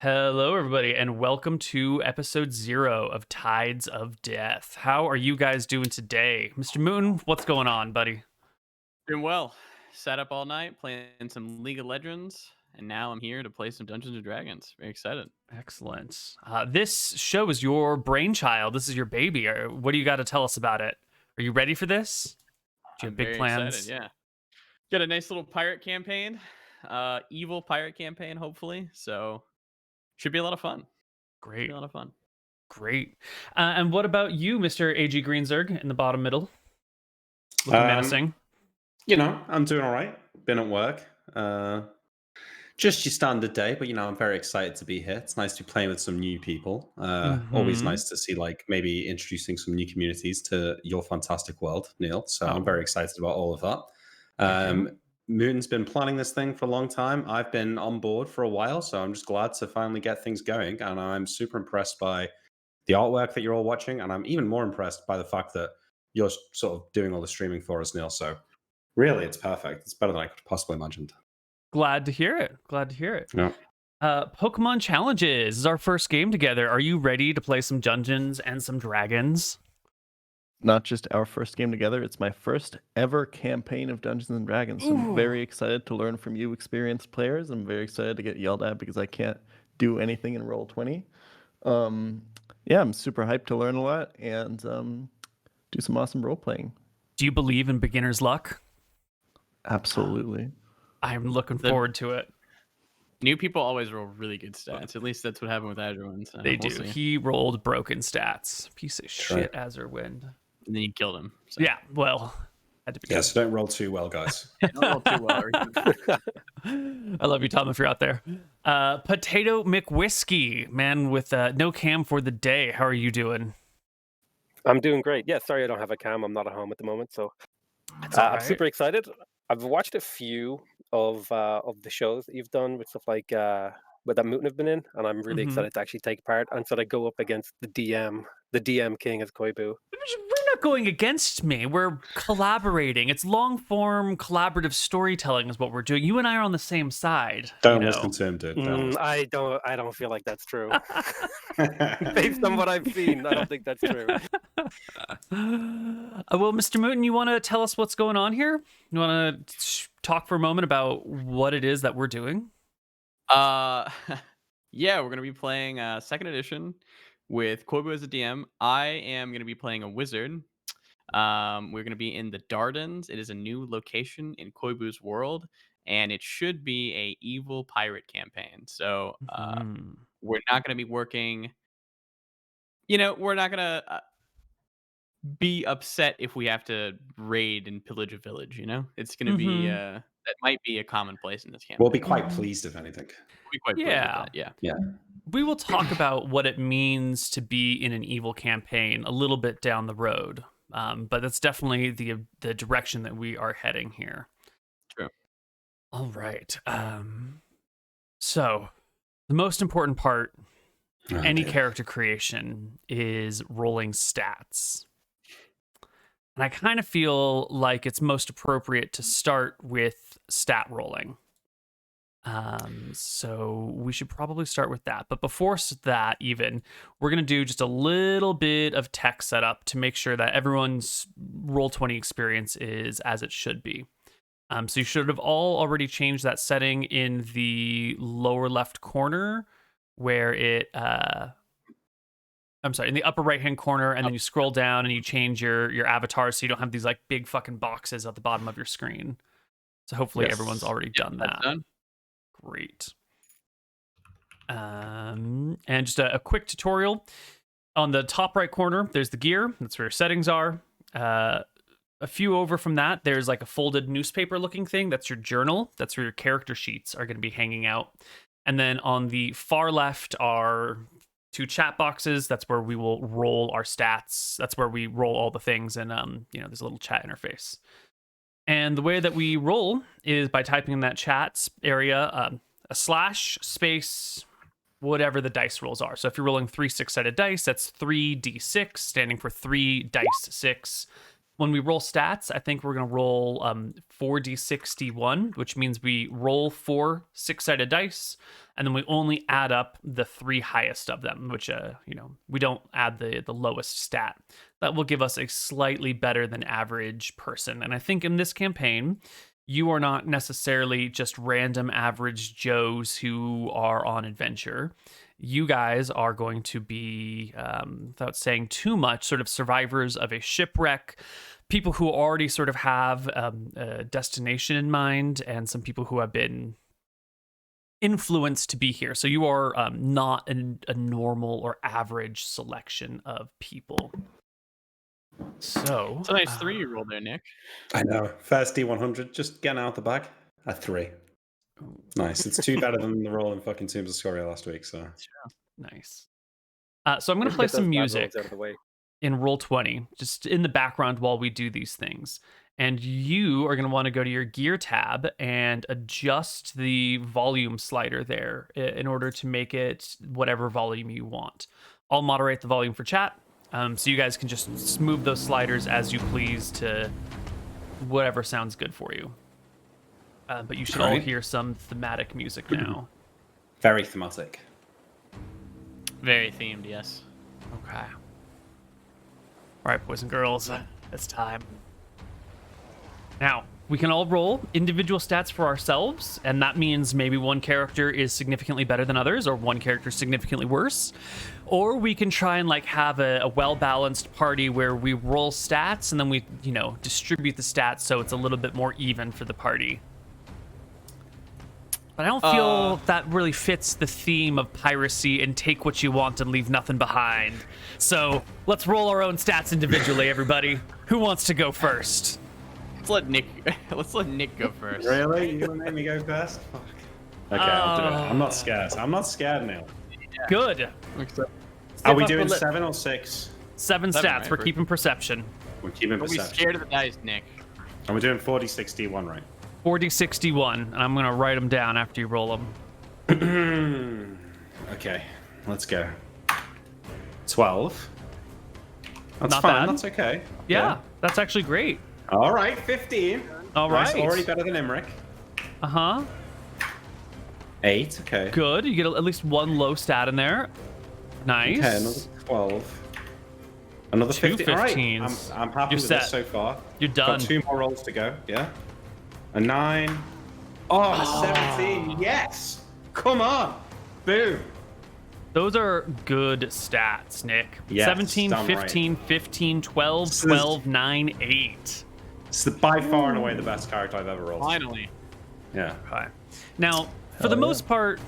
Hello, everybody, and welcome to episode 0 of Tides of Death. How are you guys doing today? Mr. Mouton, what's going on, buddy? Doing well. Sat up all night playing some League of Legends, and now I'm here to play some Dungeons and Dragons. Very excited. Excellent. This show is your brainchild. This is your baby. What do you got to tell us about it? Are you ready for this? Do you I'm have big very plans? excited. Yeah, got a nice little pirate campaign, evil pirate campaign, hopefully. So should be a lot of fun. Should be Great, a lot of fun. great. And what about you, Mr. A.G. Greenzerg, in the bottom middle? Looking Um, menacing. I'm doing all right. Been at work. Just your standard day, but I'm very excited to be here. It's nice to be playing with some new people. Always Mhm. nice to see maybe introducing some new communities to your fantastic world, Neal. So I'm Oh, very excited about all of that. thank you. Mooton's been planning this thing for a long time. I've been on board for a while, so I'm just glad to finally get things going. And I'm super impressed by the artwork that you're all watching, and I'm even more impressed by the fact that you're sort of doing all the streaming for us, Neal. So really, it's perfect. It's better than I could possibly imagined. Glad to hear it. Glad to hear it. Yeah. PokemonChallenges is our first game together. Are you ready to play some Dungeons and some Dragons? Not just our first game together, it's my first ever campaign of Dungeons and Dragons. So I'm Ooh. very excited to learn from you experienced players. I'm very excited to get yelled at because I can't do anything in Roll20. Yeah, I'm super hyped to learn a lot and do some awesome role playing. Do you believe in beginner's luck? Absolutely. I'm looking forward to it. New people always roll really good stats. At least that's what happened with Azurwind. So They we'll do. see. He rolled broken stats. Piece of Sure. shit, Azurwind. And then you killed him. So. Yeah, well, had to be. Yeah, so don't roll too well, guys. Don't roll too well. I love you, Tom, if you're out there. PotatoMcWhiskey, man with no cam for the day. How are you doing? I'm doing great. Yeah, sorry I don't have a cam. I'm not at home at the moment, so That's all I'm right. super excited. I've watched a few of the shows that you've done with stuff like with that Mouton have been in, and I'm really Mhm. excited to actually take part and sort of go up against the DM king as Koibu. We're not going against me. We're collaborating. It's long form collaborative storytelling is what we're doing. You and I are on the same side. Don't you know? listen to him, dude. Don't I don't feel like that's true. listen. Based on what I've seen, I don't think that's true. Well, Mr. Mouton, you want to tell us what's going on here? You want to talk for a moment about what it is that we're doing? Yeah, we're gonna be playing second edition with Koibu as a DM. I am gonna be playing a wizard. We're gonna be in the Dardens. It is a new location in Koibu's world, and it should be a evil pirate campaign. So we're not gonna be working. We're not gonna be upset if we have to raid and pillage a village. It's gonna be that might be a commonplace in this campaign. We'll be quite pleased, if anything. We'll be quite pleased with that. Yeah. We will talk about what it means to be in an evil campaign a little bit down the road. But that's definitely the direction that we are heading here. True. All right. So the most important part, any character creation, is rolling stats. And I kind of feel like it's most appropriate to start with stat rolling. So we should probably start with that. But before that, even, we're going to do just a little bit of tech setup to make sure that everyone's Roll20 experience is as it should be. So you should have all already changed that setting in the lower left corner where it... I'm sorry, in the upper right-hand corner, and then you scroll down and you change your avatar so you don't have these like big fucking boxes at the bottom of your screen. So hopefully everyone's already done that. Done. Great. And just a quick tutorial. On the top right corner, there's the gear. That's where your settings are. A few over from that, there's like a folded newspaper-looking thing. That's your journal. That's where your character sheets are going to be hanging out. And then on the far left are 2 chat boxes. That's where we will roll our stats. That's where we roll all the things. And, there's a little chat interface. And the way that we roll is by typing in that chat area, a slash space, whatever the dice rolls are. So if you're rolling 3 6-sided dice, that's 3d6, standing for 3 dice 6. when we roll stats, I think we're going to roll 4d61, which means we roll 4 6-sided dice, and then we only add up the 3 highest of them, which, we don't add the lowest stat. That will give us a slightly better than average person. And I think in this campaign, you are not necessarily just random average Joes who are on adventure. You guys are going to be, without saying too much, sort of survivors of a shipwreck, people who already sort of have a destination in mind, and some people who have been influenced to be here. So you are not a normal or average selection of people. So It's a nice 3 you rolled there, Nick. I know. First D100, just getting out the bag. A 3. Nice. It's 2 better than the roll in fucking Tombs of Scoria last week. So nice. So I'm going to play some music out of the way. in Roll20, just in the background while we do these things. And you are going to want to go to your gear tab and adjust the volume slider there in order to make it whatever volume you want. I'll moderate the volume for chat, so you guys can just move those sliders as you please to whatever sounds good for you. But you should all hear some thematic music now. very thematic. Very themed, yes. Okay. All right, boys and girls, it's time. Now, we can all roll individual stats for ourselves, and that means maybe one character is significantly better than others, or one character is significantly worse. Or we can try and have a well-balanced party where we roll stats, and then we, distribute the stats so it's a little bit more even for the party. But I don't feel that really fits the theme of piracy and take what you want and leave nothing behind. So let's roll our own stats individually, everybody. Who wants to go first? Let's let Nick go first. Really? You're going to make me go first? Fuck. Okay, I'll do it. I'm not scared. I'm not scared, Neal. Yeah. Good. Are we doing 7 or 6? 7 stats. right? We're keeping perception. We're keeping Don't be perception. scared of the dice, Nick. And we're doing 40-61, right? 40-61, and I'm going to write them down after you roll them. Okay, let's go. 12. That's Not fine. bad. That's okay. Yeah, that's actually great. All right, 15. All Nice, right. already better than Imric. Uh-huh. 8. Okay. Good. You get at least one low stat in there. Nice. Okay, another 12. Another 2 15. All right, 15s. I'm happy You're with set. this so far. You're done. Got 2 more rolls to go. Yeah. A 9. Oh, and a 17. Yes. Come on. Boom. Those are good stats, Nick. Yes, 17, done 15, right. 15, 12, 12, 9, 8. It's by far and away the best character I've ever rolled. Finally. Yeah. Okay. Now, for the most part,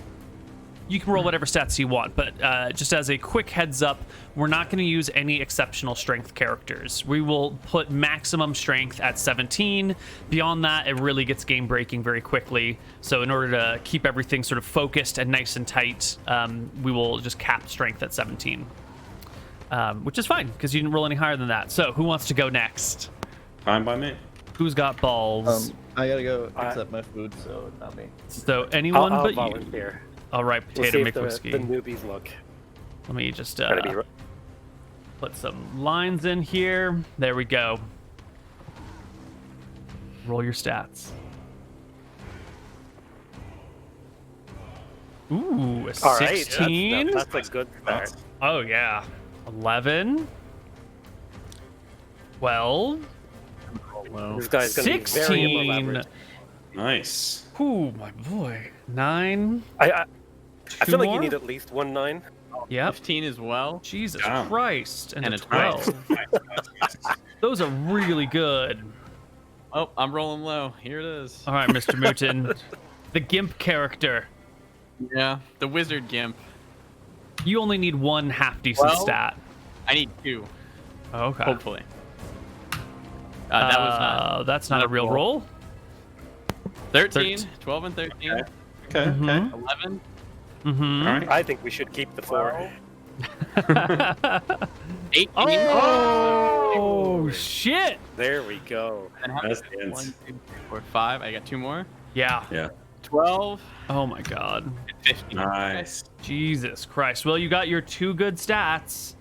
you can roll whatever stats you want, but just as a quick heads up, we're not going to use any exceptional strength characters. We will put maximum strength at 17. Beyond that, it really gets game breaking very quickly. So in order to keep everything sort of focused and nice and tight, we will just cap strength at 17. Which is fine, because you didn't roll any higher than that. So who wants to go next? Fine by me. Who's got balls? I gotta go accept my food, so not me. So anyone I'll but you. volunteer. All right, We'll see if PotatoMcWhiskey. the newbies look. Let me just Gotta be put some lines in here. There we go. Roll your stats. Ooh, a all right. 16. That's a good start. Oh, yeah. 11. 12. This guy's gonna be very above 16. average. Nice. Ooh, my boy. 9. I Two feel like more? you need at least 1 9. Yep. 15 as well. Jesus Damn. Christ. And, And a a 12. Those are really good. Oh, I'm rolling low. Here it is. All right, Mr. Mouton. The Gimp character. Yeah, the wizard gimp. You only need 1 half decent Well, stat. I need 2, Okay. hopefully. That was not That's not a real roll. 13, 12 and 13, Okay. Okay. Mhm. 11. Mm-hmm. All right. I think we should keep the 4. 18. Oh, shit. There we go. And how That's many? the end. 1, 2, 3, 4, 5. I got 2 more. Yeah. Yeah. 12 Oh, my God. and 15. Nice. Jesus Christ. Well, you got your 2 good stats.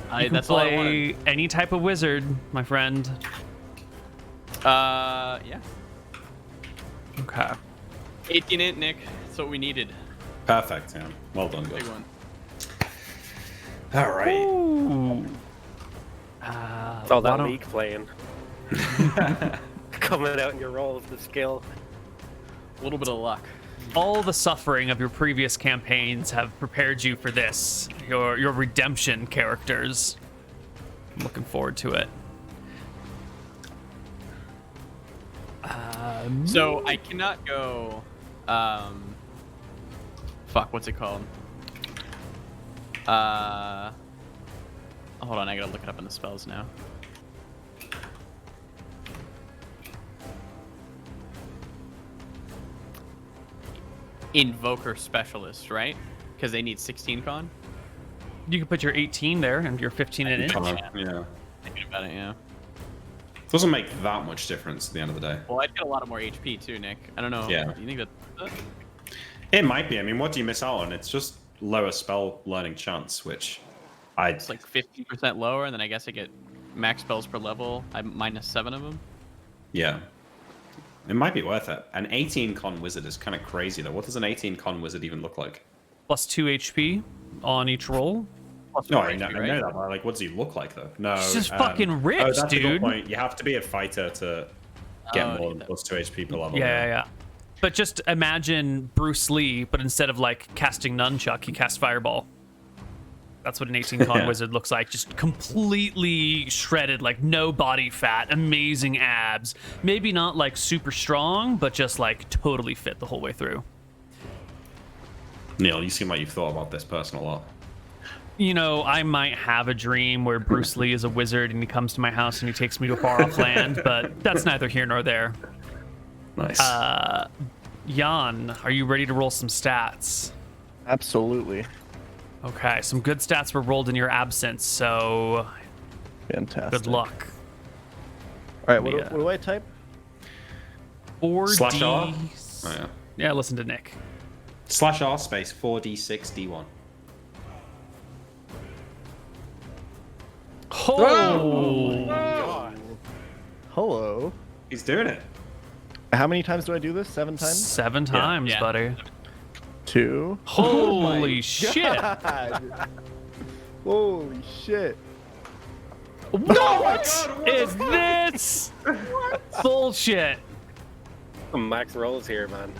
You can That's all I play wanted. any type of wizard, my friend. Yeah. Okay. 18 int, Nick. That's what we needed. Perfect, yeah. Well done, Big guys. one. All right. Ooh. It's all why that don't- league playing. Coming out in your role of the skill. A little bit of luck. All the suffering of your previous campaigns have prepared you for this. Your redemption characters. I'm looking forward to it. So I cannot go. Fuck, what's it called? Hold on, I gotta look it up in the spells now. Invoker Specialists, right? Because they need 16 con. You can put your 18 there and your 15 in it. Yeah. Thinking about it, yeah. Doesn't make that much difference at the end of the day. Well, I'd get a lot of more HP too, Nick. I don't know. Yeah. Do you think that? It might be. I mean, what do you miss out on? It's just lower spell learning chance, which It's like 50% lower, and then I guess I get max spells per level. I'm -7 of them. Yeah. It might be worth it. An 18 con wizard is kind of crazy, though. What does an 18 con wizard even look like? Plus 2 HP on each roll. No, more I know, HP, I right? know that, but like, what does he look like, though? No. He's just fucking rich, that's a good dude. point. You have to be a fighter to get Oh, more than yeah. plus 2 HP per level. Yeah. But just imagine Bruce Lee, but instead of like casting nunchuck, he casts fireball. That's what an 18 con Yeah. wizard looks like. Just completely shredded, like no body fat, amazing abs. Maybe not like super strong, but just like totally fit the whole way through. Neal, you seem like you've thought about this person a lot. You know, I might have a dream where Bruce Lee is a wizard and he comes to my house and he takes me to a far off land, but that's neither here nor there. Nice. Jan, are you ready to roll some stats? Absolutely. Okay, some good stats were rolled in your absence, so Fantastic. good luck. All right, what, Yeah. what do I type? 4D. Slash R? Oh, yeah. Yeah, listen to Nick. Slash R space 4d6d1. Oh, God. Hello. He's doing it. How many times do I do this? 7 times? 7 times, Yeah. buddy. 2. Holy shit. God. Holy shit. What is this? Bullshit. Some max rolls here, man.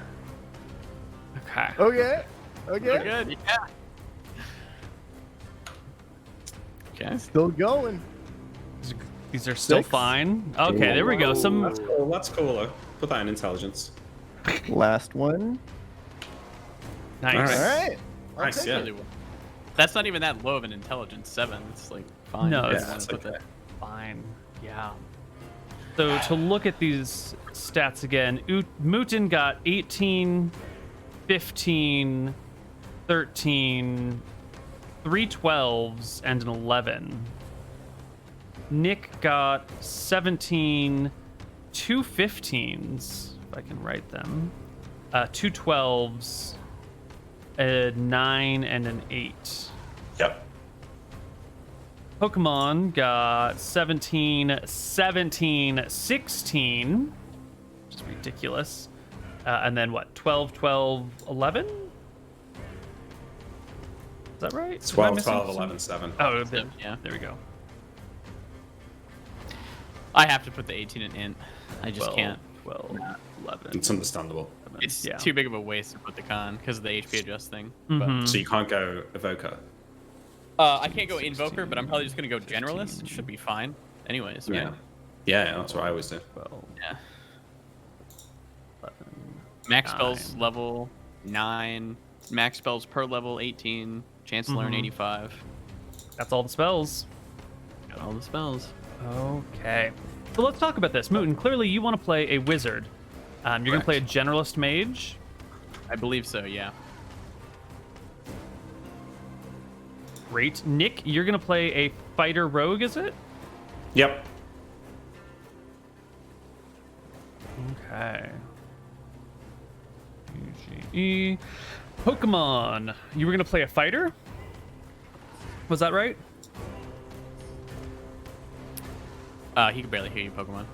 Okay. Okay. Okay. Good. Yeah. Okay. Still going. These are still 6. fine. Okay, there we go. Some That's cool. That's cool, though. Put that in intelligence. Last one. nice. All All right. right. Nice, yeah. Really well. That's not even that low of an intelligence. 7. It's like fine. No, Yeah, it's- let's put that. Fine. Yeah. So to look at these stats again, Mouton got 18, 15, 13, 3 12s, and an 11. Nick got 17, 2 15s, if I can write them, 2 12s, a 9, and an 8. Yep. Pokemon got 17, 17, 16, which is ridiculous. And then what? 12, 12, 11? Is that right? Am I 12, missing 12, some- 11, 7. Oh, Yeah. there we go. I have to put the 18 in int. I just 12, can't. 12, 11. It's understandable. It's yeah. too big of a waste to put the con because of the HP adjust thing. Mhm. So you can't go Evoker. I can't go Invoker, but I'm probably just gonna go Generalist. It should be fine. Anyways, Yeah. right? Yeah, that's what I always do. 12, Yeah. 11. Max spells 9. level 9. Max spells per level 18. Chance to learn Mhm. 85. That's all the spells. Got all the spells. Okay. So let's talk about this. Mouton, clearly you want to play a wizard. You're going to play a generalist mage. I believe so. Yeah. Great. Nick, you're going to play a fighter rogue, is it? Yep. Okay. UGE. Pokemon, you were going to play a fighter? Was that right? He could barely hear you, Pokemon.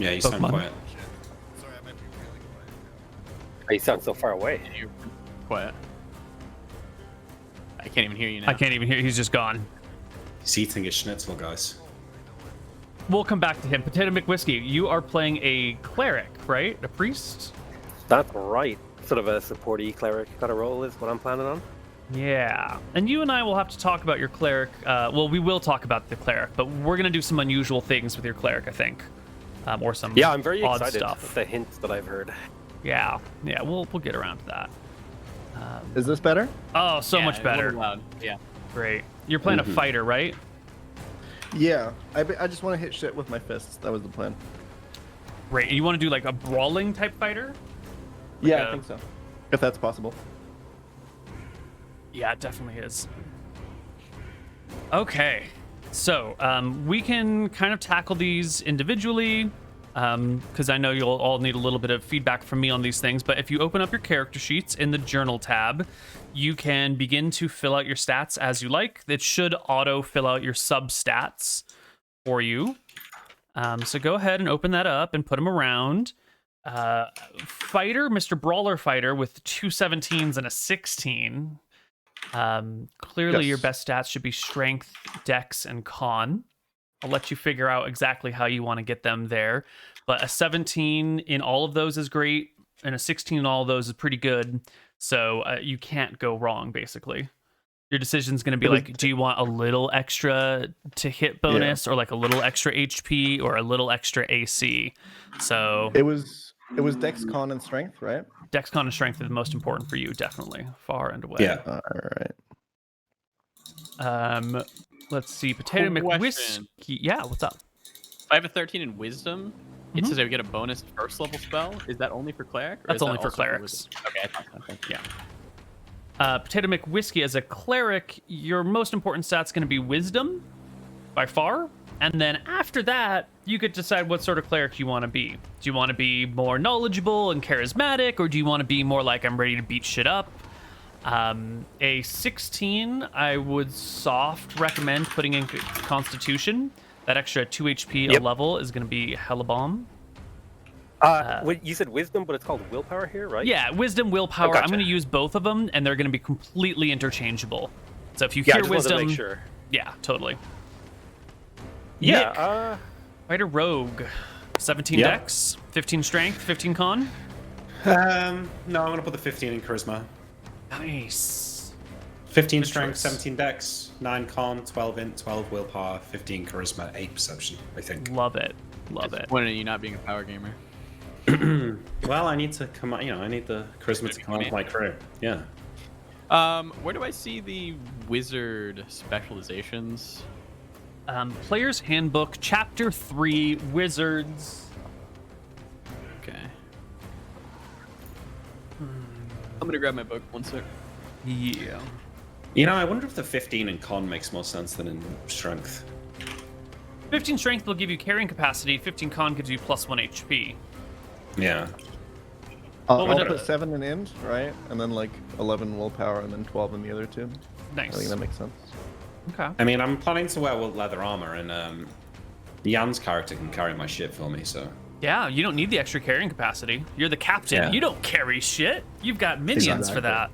Yeah, you sound Pokemon. quiet. Sorry, I might be really quiet. Oh, you sound so far away. You're quiet. I can't even hear you now. I can't even hear. He's just gone. He's eating his schnitzel, guys. We'll come back to him. PotatoMcWhiskey, you are playing a cleric, right? A priest? That's right. Sort of a supporty cleric kind of role is what I'm planning on. Yeah. And you and I will have to talk about your cleric. Well, we will talk about the cleric, but we're going to do some unusual things with your cleric, I think. Or some Yeah, I'm very odd excited stuff. with the hints that I've heard. Yeah. Yeah, we'll get around to that. Is this better? Oh, so Yeah, much it's a little better. Loud. Yeah. Great. You're playing a fighter, right? Yeah. I just want to hit shit with my fists. That was the plan. Great. You want to do like a brawling type fighter? Yeah, a- I think so. If that's possible. Yeah, it definitely is. Okay, so we can kind of tackle these individually, because I know you'll all need a little bit of feedback from me on these things. But if you open up your character sheets in the journal tab, you can begin to fill out your stats as you like. It should auto fill out your substats for you. So go ahead and open that up and put them around. Fighter, Mr. Brawler Fighter with 2 17s and a 16. Clearly your Yes. best stats should be strength, dex, and con. I'll let you figure out exactly how you want to get them there. But a 17 in all of those is great, and a 16 in all of those is pretty good. So you can't go wrong, basically. Your decision's going to be It was- like, do you want a little extra to hit bonus, or like a little extra HP, or a little extra AC? So It was Dex, Con, and Strength, right? dex, con, and strength are the most important for you, definitely, far and away. Yeah. All right. Let's see, Potato Question. McWhiskey. Yeah, what's up? If I have a 13 in Wisdom, it Mhm. says I would get a bonus first level spell. Is that only for cleric? Or That's is that only for also clerics. Wizard? Okay, I thought so. Okay. Yeah. Potato McWhiskey, as a cleric, your most important stat's going to be wisdom, by far. And then after that, you could decide what sort of cleric you want to be. Do you want to be more knowledgeable and charismatic, or do you want to be more like, I'm ready to beat shit up? A 16, I would soft recommend putting in Constitution. That extra 2 HP a Yep. level is going to be hella bomb. Wait, you said wisdom, but it's called willpower here, right? Yeah, wisdom, willpower. Oh, gotcha. I'm going to use both of them, and they're going to be completely interchangeable. So if you Yeah, I hear just wanted to wisdom, make sure. yeah, totally. Yeah. Fighter rogue, 17 Yeah. dex, 15 strength, 15 con. No, I'm gonna put the 15 in charisma. Nice. 15 Good strength, choice. 17 dex, 9 con, 12 int, 12 willpower, 15 charisma, 8 perception, I think. Love it. Love it. Disappointed in you not being a power gamer. Well, I need to come on, I need the charisma to come onto my crew. Yeah. Where do I see the wizard specializations? Player's Handbook, Chapter 3, Wizards. Okay. I'm gonna grab my book. One sec. Yeah. I wonder if the 15 in con makes more sense than in strength. 15 strength will give you carrying capacity, 15 con gives you +1 HP. Yeah. I'll would put it- 7 in Int, right? And then like 11 willpower and then 12 in the other two. I think Nice. that makes sense. Okay. I mean, I'm planning to wear leather armor, and Jan's character can carry my shit for me, so. Yeah, you don't need the extra carrying capacity. You're the captain. Yeah. You don't carry shit. You've got minions for Exactly. that.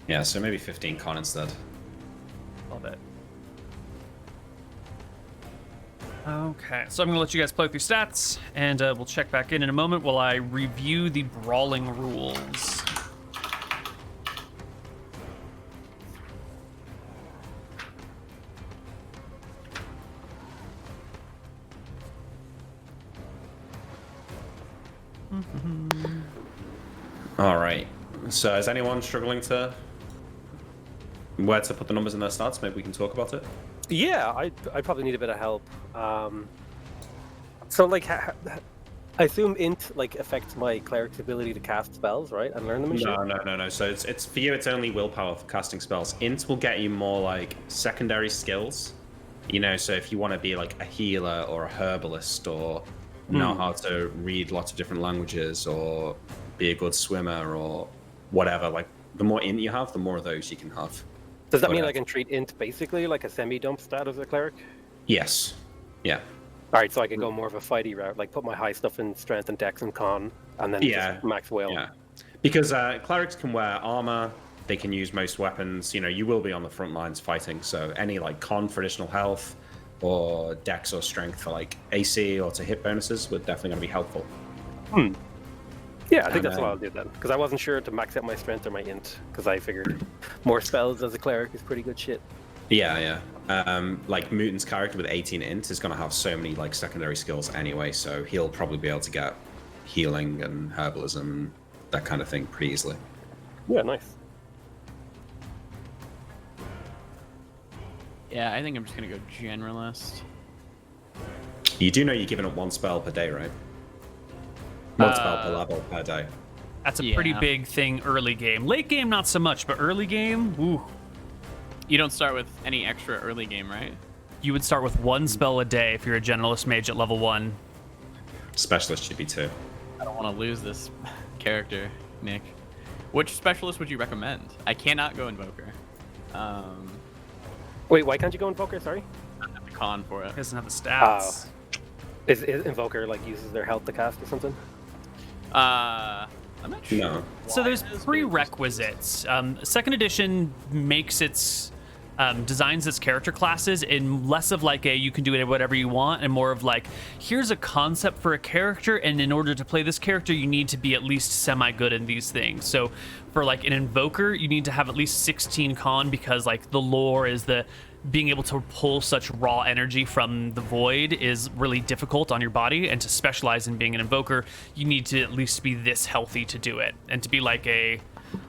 Yeah, so maybe 15 con instead. Love it. Okay, so I'm going to let you guys play with your stats, and we'll check back in a moment while I review the brawling rules. All right. So is anyone struggling to where to put the numbers in their stats? Maybe we can talk about it. Yeah, I probably need a bit of help. So like, I assume int like affects my cleric's ability to cast spells, right, and learn them and shit. No. So it's for you. It's only willpower for casting spells. Int will get you more like secondary skills. So if you want to be like a healer or a herbalist or know how to read lots of different languages or be a good swimmer or whatever, like the more int you have, the more of those you can have. Does that mean Whatever. I can treat int basically like a semi-dump stat as a cleric? Yes. Yeah. All right, so I could go more of a fighty route, like put my high stuff in strength and dex and con, and then just max will. Yeah, because clerics can wear armor. They can use most weapons. You know, you will be on the front lines fighting. So any like con for additional health, or dex or strength for like AC or to hit bonuses would definitely going to be helpful. Yeah, I think that's what I'll do then, because I wasn't sure to max out my strength or my int, because I figured more spells as a cleric is pretty good shit. Yeah. Like Mouton's character with 18 int is going to have so many like secondary skills anyway, so he'll probably be able to get healing and herbalism, that kind of thing, pretty easily. Yeah, nice. Yeah, I think I'm just gonna go generalist. You do know you're giving up one spell per day, right? One spell per level per day. That's a pretty big thing early game. Late game, not so much, but early game, woo. You don't start with any extra early game, right? You would start with one spell a day if you're a generalist mage at level 1. Specialist should be 2. I don't want to lose this character, Nick. Which specialist would you recommend? I cannot go Invoker. Wait, why can't you go Invoker? Sorry. I have the con for it. It doesn't have the stats. Is Invoker like uses their health to cast or something? I'm not sure. No. So there's prerequisites. Second edition makes its designs its character classes in less of like a you can do it whatever you want, and more of like here's a concept for a character, and in order to play this character you need to be at least semi good in these things. So for like an Invoker you need to have at least 16 con, because like the lore is the being able to pull such raw energy from the void is really difficult on your body, and to specialize in being an Invoker you need to at least be this healthy to do it. And to be like a,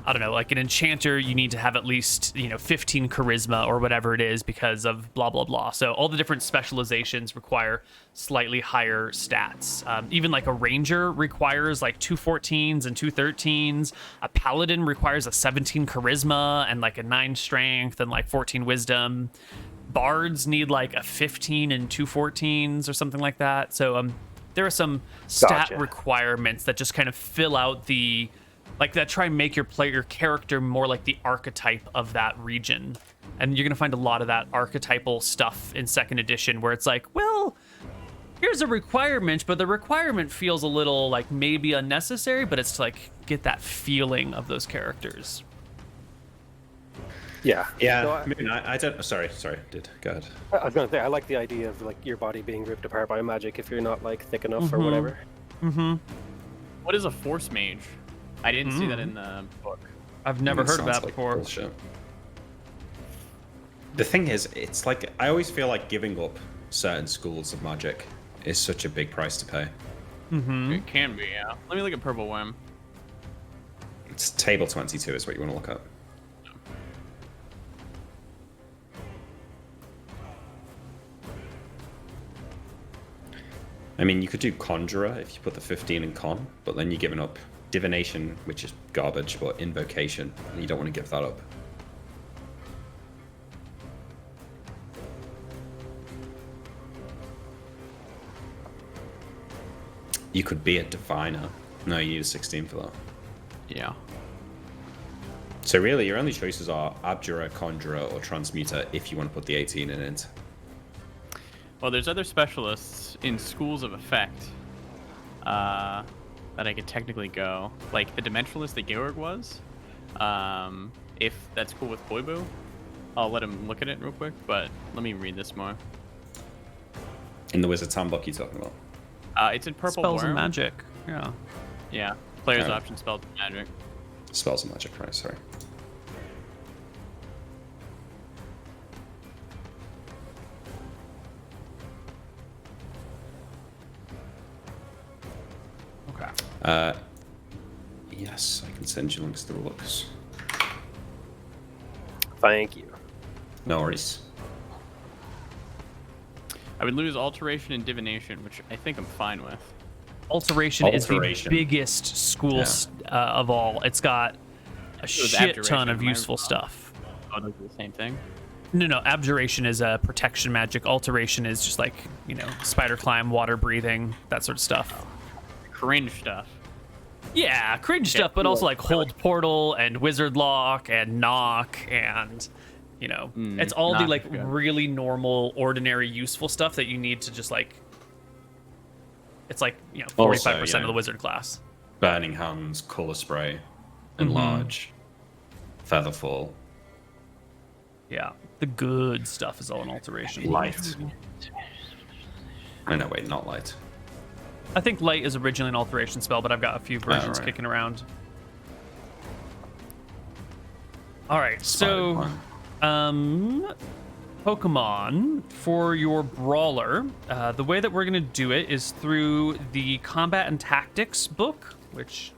I don't know, like an enchanter, you need to have at least, 15 charisma or whatever it is because of blah, blah, blah. So all the different specializations require slightly higher stats. Even like a ranger requires like 2 14s and 2 13s. A paladin requires a 17 charisma and like a 9 strength and like 14 wisdom. Bards need like a 15 and 2 14s or something like that. So there are some stat requirements that just kind of fill out the, like that try and make your character more like the archetype of that region. And you're going to find a lot of that archetypal stuff in second edition where it's like, well, here's a requirement, but the requirement feels a little like maybe unnecessary, but it's to like get that feeling of those characters. Yeah. Yeah. So I don't. Sorry. Go ahead. I was gonna say I like the idea of like your body being ripped apart by magic if you're not like thick enough or whatever. What is a force mage? I didn't see that in the book. I've never heard of that before. Bullshit. The thing is, it's like I always feel like giving up certain schools of magic is such a big price to pay. It can be, yeah. Let me look at Purple Worm. It's table 22 is what you want to look at. I mean, you could do Conjurer if you put the 15 in con, but then you're giving up Divination, which is garbage, but Invocation, and you don't want to give that up. You could be a Diviner. No, you need a 16 for that. Yeah. So really, your only choices are Abjurer, Conjurer, or Transmuter if you want to put the 18 in it. Well, there's other specialists in Schools of Effect that I could technically go. Like the Dimensionalist that Georg was. If that's cool with Koibu, I'll let him look at it real quick, but let me read this more. In the Wizard's Handbook you're talking about? It's in Purple Spells Worm. and magic. Yeah. Yeah. Player's Oh. option, spells and magic. Spells and magic, right, sorry. Okay. Yes, I can send you links to the books. Thank you. No worries. I would lose Alteration and Divination, which I think I'm fine with. Alteration is the Alteration. biggest school of all. It's got a shit ton Abjuration, of am I useful wrong? stuff. Oh, those are the same thing? No, Abjuration is a protection magic. Alteration is just like, spider climb, water breathing, that sort of stuff. Cringe stuff. Yeah, cringe stuff, but also like hold portal and wizard lock and knock and, it's all the knock like is good. really normal, ordinary, useful stuff that you need to just like It's like 45% Also, of the wizard class. Burning Hands, Color Spray, Enlarge, Featherfall. Yeah, the good stuff is all an alteration. Light. Oh, no, wait, not Light. I think light is originally an alteration spell, but I've got a few versions right. kicking around. All right, so Pokemon, for your brawler, the way that we're going to do it is through the Combat and Tactics book, which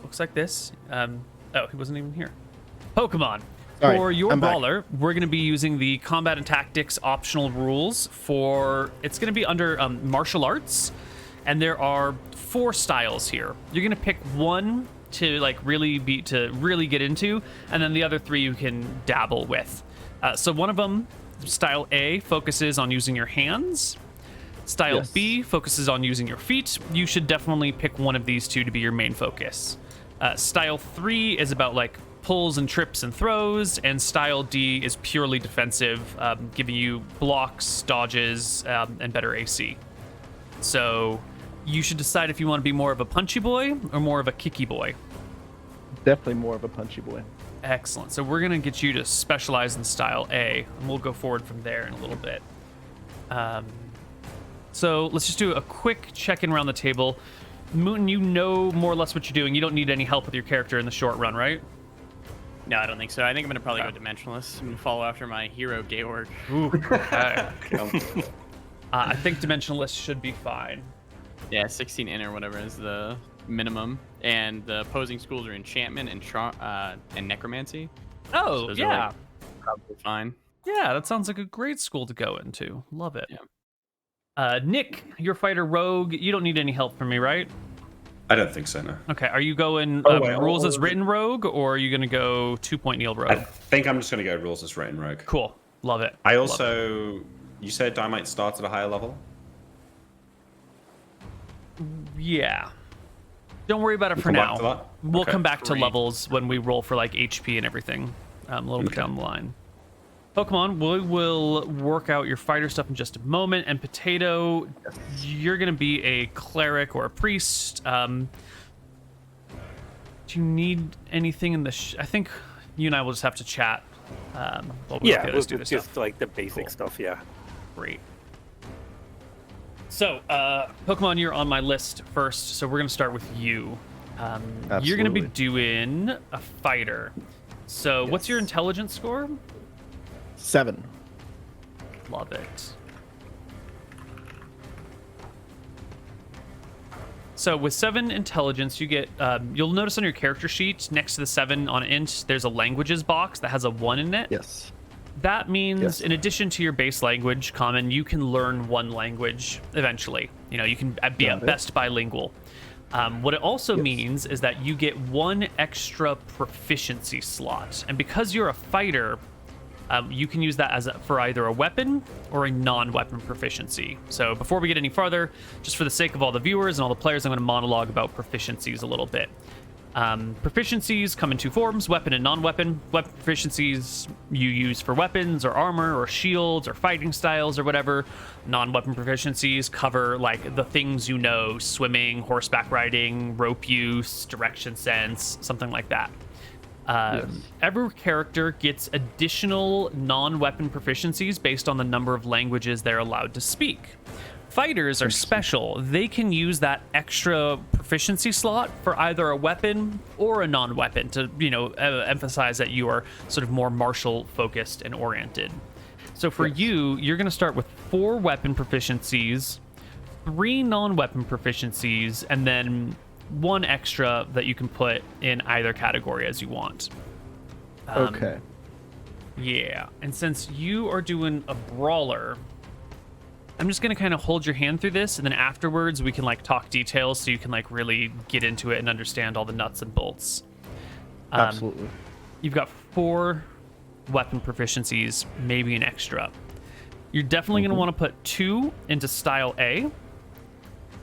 looks like this. Oh, he wasn't even here. Pokemon. Sorry, For your I'm back. brawler, we're going to be using the Combat and Tactics optional rules for... It's going to be under martial arts, and there are 4 styles here. You're going to pick one to really get into, and then the other 3 you can dabble with. So one of them, style A, focuses on using your hands. Style Yes. B focuses on using your feet. You should definitely pick one of these 2 to be your main focus. Style 3 is about pulls and trips and throws, and style D is purely defensive, giving you blocks, dodges, and better AC. So you should decide if you want to be more of a punchy boy or more of a kicky boy. Definitely more of a punchy boy. Excellent. So we're going to get you to specialize in style A, and we'll go forward from there in a little bit. So let's just do a quick check-in around the table. Mouton, you know more or less what you're doing. You don't need any help with your character in the short run, right? No, I don't think so. I think I'm gonna probably go Dimensionless. I'm gonna follow after my hero Georg. Ooh, okay. I think Dimensionless should be fine. Yeah, 16 in or whatever is the minimum, and the opposing schools are Enchantment and Necromancy. Oh, those are, yeah. Probably fine. Yeah, that sounds like a great school to go into. Love it. Yeah. Nick, your fighter rogue. You don't need any help from me, right? I don't think so, no. Okay, are you going wait, rules as written rogue, or are you going to go 2-point Neal rogue? I think I'm just going to go rules as written rogue. Cool. Love it. I Love it. also... You said Dynamite starts at a higher level? Yeah. Don't worry about it for come back now. to that? We'll Okay. come back to 3. levels when we roll for HP and everything a little bit Okay. down the line. Pokemon, we will work out your fighter stuff in just a moment. And Potato, you're going to be a cleric or a priest. Do you need anything in the... I think you and I will just have to chat while we Yeah, do we'll this just stuff. the basic stuff, yeah. Great. So, Pokemon, you're on my list first, so we're going to start with you. You're going to be Absolutely. doing a fighter. So, what's your intelligence score? 7. Love it. So, with 7 intelligence, you get, you'll notice on your character sheet, next to the 7 on int, there's a languages box that has a 1 in it. Yes. That means, Yes. in addition to your base language, Common, you can learn 1 language eventually. You can be Got at it. best bilingual. What it also means is that you get 1 extra proficiency slot. And because you're a fighter, you can use that for either a weapon or a non-weapon proficiency. So before we get any farther, just for the sake of all the viewers and all the players, I'm going to monologue about proficiencies a little bit. Proficiencies come in 2 forms, weapon and non-weapon. Weapon proficiencies you use for weapons or armor or shields or fighting styles or whatever. Non-weapon proficiencies cover the things swimming, horseback riding, rope use, direction sense, something like that. Every character gets additional non-weapon proficiencies based on the number of languages they're allowed to speak. Fighters are special. They can use that extra proficiency slot for either a weapon or a non-weapon to, emphasize that you are sort of more martial focused and oriented. So for you, you're going to start with 4 weapon proficiencies, 3 non-weapon proficiencies, and then 1 extra that you can put in either category as you want. Okay. Yeah, and since you are doing a brawler, I'm just gonna kind of hold your hand through this, and then afterwards we can talk details so you can really get into it and understand all the nuts and bolts. Absolutely. You've got 4 weapon proficiencies, maybe an extra. You're definitely gonna want to put 2 into style A.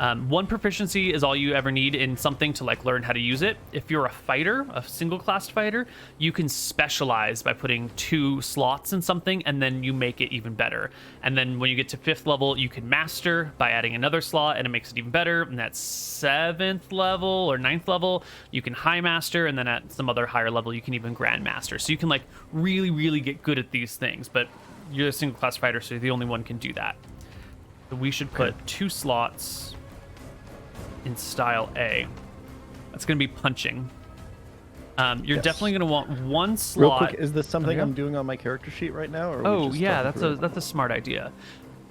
One proficiency is all you ever need in something to like learn how to use it. If you're a fighter, a single class fighter, you can specialize by putting 2 slots in something, and then you make it even better. And then when you get to 5th level, you can master by adding another slot, and it makes it even better. And at 7th level or 9th level, you can high master, and then at some other higher level, you can even grand master. So you can like really, really get good at these things. But you're a single class fighter, so you're the only one can do that. So we should put 2 slots in style A. That's going to be punching. You're definitely going to want 1 slot. Real quick, is this something I'm doing on my character sheet right now? Or are we just yeah, talking that's a smart idea.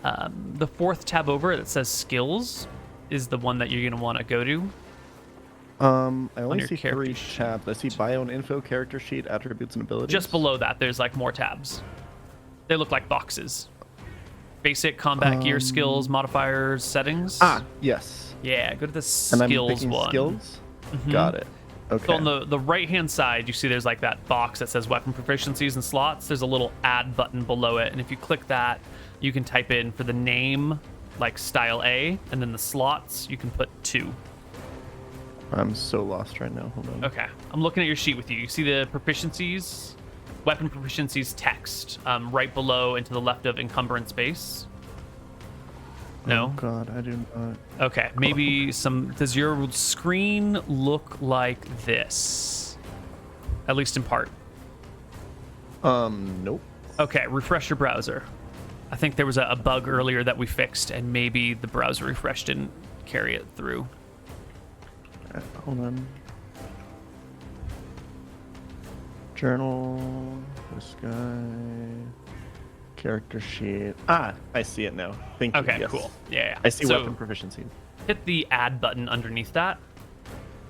The 4th tab over that says skills is the one that you're going to want to go to. I only your see 3 character tabs. I see bio and info, character sheet, attributes and abilities. Just below that, there's like more tabs. They look like boxes. Basic combat gear, skills, modifiers, settings. Yes. Yeah, go to the And skills I'm picking one. skills? Got it. Okay. So on the right-hand side, you see there's like that box that says weapon proficiencies and slots. There's a little add button below it, and if you click that, you can type in for the name, like style A, and then the slots, you can put 2. I'm so lost right now. Hold on. Okay, I'm looking at your sheet with you. You see the proficiencies, weapon proficiencies text right below and to the left of encumbrance base. No? Oh God, I do not. Okay, maybe does your screen look like this? At least in part. Nope. Okay, refresh your browser. I think there was a bug earlier that we fixed, and maybe the browser refresh didn't carry it through. Hold on. Journal, this guy, character sheet. I see it now. Thank you. Okay, Yes. cool. Yeah. I see So weapon proficiency. hit the add button underneath that,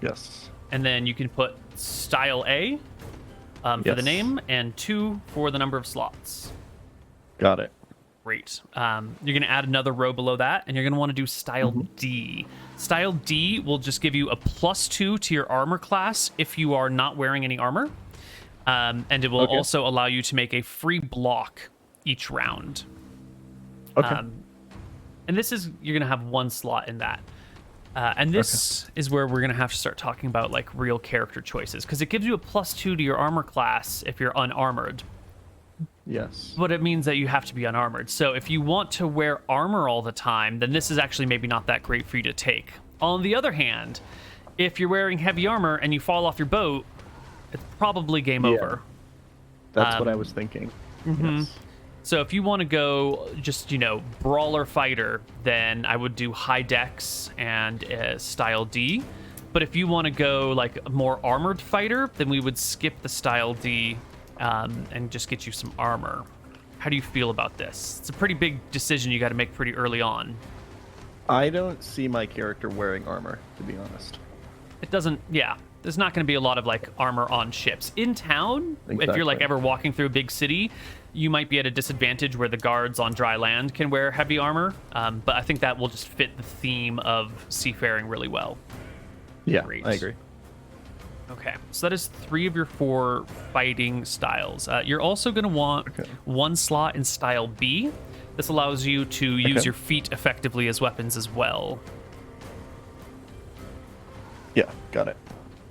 Yes. and then you can put style A for the Yes. name and 2 for the number of slots. Got it. Great. You're going to add another row below that, and you're going to want to do style D. Style D will just give you a +2 to your armor class if you are not wearing any armor. And it will also allow you to make a free block each round. Okay. And this is, you're going to have 1 slot in that. And this is where we're going to have to start talking about like real character choices, because it gives you a +2 to your armor class if you're unarmored. Yes. But it means that you have to be unarmored. So if you want to wear armor all the time, then this is actually maybe not that great for you to take. On the other hand, if you're wearing heavy armor and you fall off your boat, it's probably game over. That's what I was thinking. Yes. So if you want to go just, brawler fighter, then I would do high dex and style D. But if you want to go like a more armored fighter, then we would skip the style D and just get you some armor. How do you feel about this? It's a pretty big decision you got to make pretty early on. I don't see my character wearing armor, to be honest. It doesn't, there's not going to be a lot of like armor on ships. In town, if you're like Exactly. ever walking through a big city, you might be at a disadvantage where the guards on dry land can wear heavy armor. But I think that will just fit the theme of seafaring really well. Yeah, Great. I agree. Okay, so that is 3 of your 4 fighting styles. You're also going to want 1 slot in style B. This allows you to use your feet effectively as weapons as well. Yeah, got it.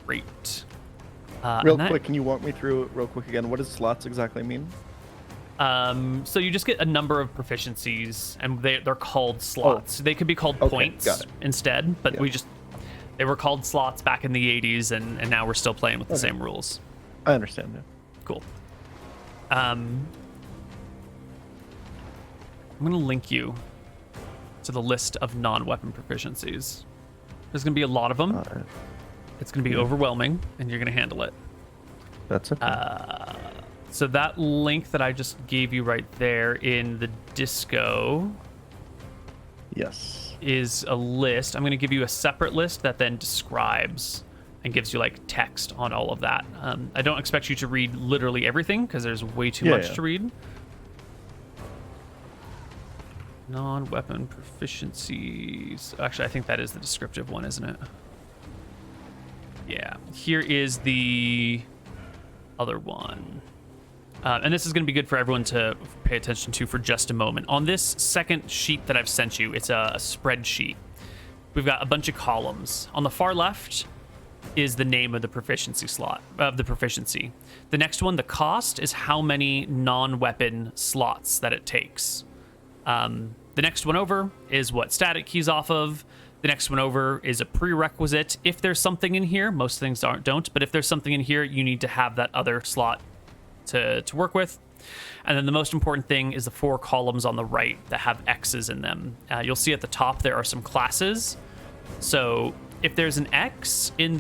Great. Real quick, can you walk me through it real quick again? What does slots exactly mean? So you just get a number of proficiencies, and they're called slots. They could be called points got it. instead, but they were called slots back in the 80s, and now we're still playing with the same rules. I understand now. Cool. I'm going to link you to the list of non-weapon proficiencies. There's going to be a lot of them. Alright. It's going to be overwhelming, and you're going to handle it. That's okay. So that link that I just gave you right there in the disco Yes. is a list. I'm going to give you a separate list that then describes and gives you like text on all of that. I don't expect you to read literally everything because there's way too much to read. Non-weapon proficiencies. Actually, I think that is the descriptive one, isn't it? Yeah. Here is the other one. And this is going to be good for everyone to pay attention to for just a moment. On this second sheet that I've sent you, it's a spreadsheet. we've got a bunch of columns. On the far left is the name of the proficiency slot, of the proficiency. The next one, the cost, is how many non-weapon slots that it takes. The next one over is what stat it keys off of. The next one over is a prerequisite. If there's something in here, most things don't, but if there's something in here, you need to have that other slot to work with. And then the most important thing is the 4 columns on the right that have X's in them. You'll see at the top there are some classes. So if there's an X in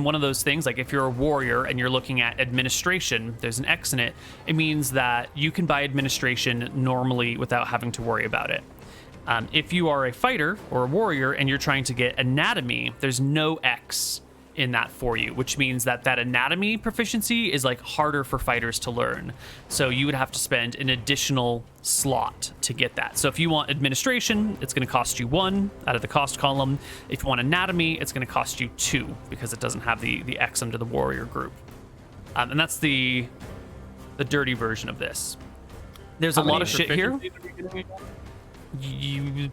one of those things, like if you're a warrior and you're looking at administration, there's an X in it, it means that you can buy administration normally without having to worry about it. If you are a fighter or a warrior and you're trying to get anatomy, there's no X in that for you, which means that anatomy proficiency is like harder for fighters to learn. So you would have to spend an additional slot to get that. So if you want administration, it's going to cost you 1 out of the cost column. If you want anatomy, it's going to cost you 2 because it doesn't have the X under the warrior group. And that's the dirty version of this. There's a lot of shit here.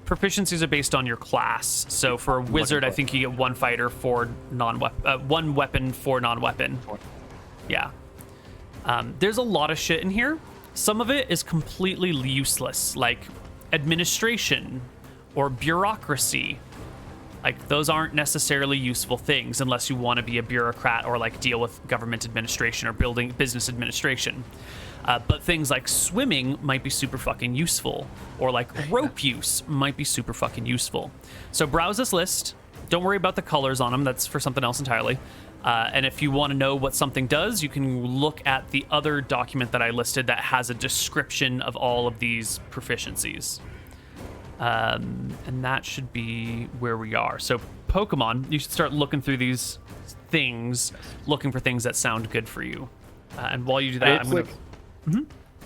Proficiencies are based on your class. So for a wizard, I think you get 1 fighter for non-weapon, 1 weapon for non-weapon. Yeah. There's a lot of shit in here. Some of it is completely useless, like administration or bureaucracy. Like those aren't necessarily useful things unless you want to be a bureaucrat or like deal with government administration or business administration. But things like swimming might be super fucking useful, or like rope use might be super fucking useful. So browse this list. Don't worry about the colors on them. That's for something else entirely. And if you want to know what something does, you can look at the other document that I listed that has a description of all of these proficiencies. And that should be where we are. So Pokemon, you should start looking through these things, looking for things that sound good for you. And while you do that, I'm going to...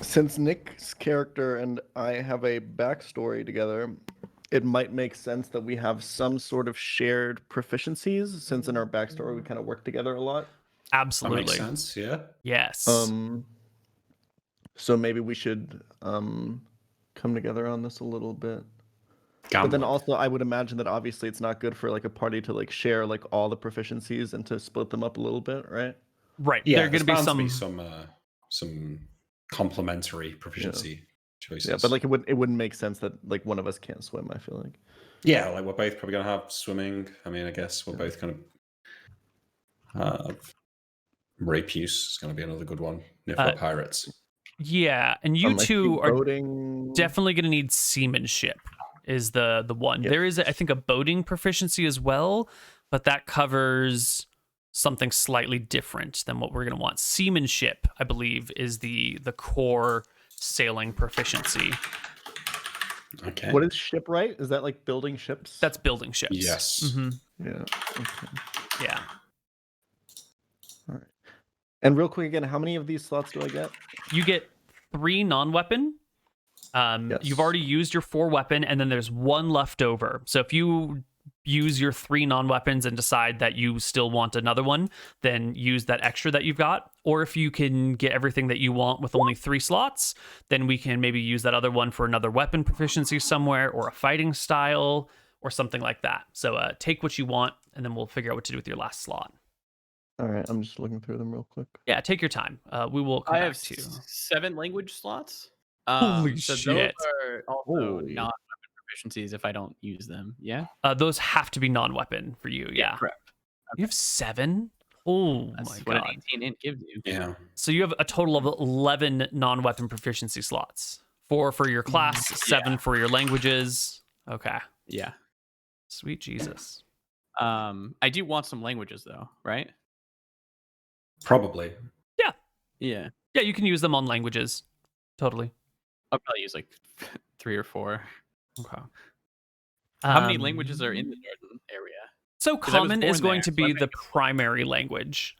Since Nick's character and I have a backstory together, it might make sense that we have some sort of shared proficiencies, since in our backstory we kind of work together a lot. Absolutely. That makes sense, yeah. Yes. So maybe we should come together on this a little bit. Gambling. But then also I would imagine that obviously it's not good for like a party to like share like all the proficiencies and to split them up a little bit, right? Right. Yeah, there are going to be some complementary proficiency choices. Yeah, but like it wouldn't make sense that like one of us can't swim, I feel like. Yeah, like we're both probably gonna have swimming. I mean, I guess we're both kind of rape use is gonna be another good one if we're pirates. Yeah, and you two are boating... definitely going to need seamanship is the one. Yep. There is, I think, a boating proficiency as well, but that covers something slightly different than what we're going to want. Seamanship, I believe, is the core sailing proficiency. Okay. What is shipwright? Is that like building ships? That's building ships. Yes. Mm-hmm. Yeah. Okay. Yeah. All right. And real quick again, how many of these slots do I get? You get 3 non-weapon. Yes. You've already used your 4 weapon, and then there's 1 left over. So if you use your 3 non-weapons and decide that you still want another one, then use that extra that you've got. Or if you can get everything that you want with only 3 slots, then we can maybe use that other one for another weapon proficiency somewhere, or a fighting style, or something like that. So take what you want, and then we'll figure out what to do with your last slot. All right, I'm just looking through them real quick. Yeah, take your time. We will come I back have to you. 7 language slots. Holy so shit. Those are also Holy. non-weapon proficiencies if I don't use them. Yeah. Those have to be non-weapon for you. Yeah. Correct. You have 7? Oh That's my what god. an 18 int gives you. Yeah. So you have a total of 11 non-weapon proficiency slots. 4 for your class, 7 for your languages. Okay. Yeah. Sweet Jesus. I do want some languages though, right? Probably. Yeah. Yeah, you can use them on languages. Totally. I'll probably use like 3 or 4. Okay. How many languages are in the Jordan area? So 'Cause I was Common is born going there, to so be I the think- primary language.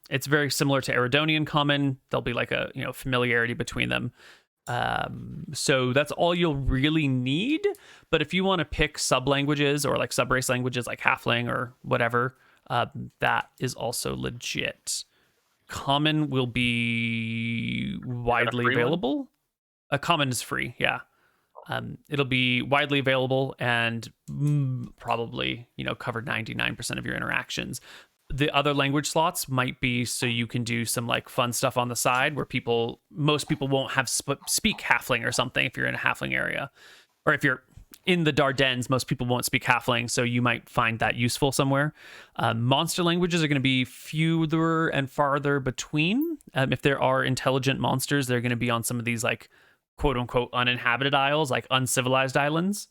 It's very similar to Eridonian Common. There'll be like a familiarity between them. So that's all you'll really need. But if you want to pick sub-languages or like sub-race languages like Halfling or whatever, that is also legit. Common will be widely free one? available. Common is free, yeah. It'll be widely available and probably, cover 99% of your interactions. The other language slots might be so you can do some like fun stuff on the side where most people won't have speak halfling or something if you're in a halfling area, or if you're in the Dardennes, most people won't speak halfling, so you might find that useful somewhere. Monster languages are going to be fewer and farther between. If there are intelligent monsters, they're going to be on some of these like quote unquote uninhabited isles, like uncivilized islands.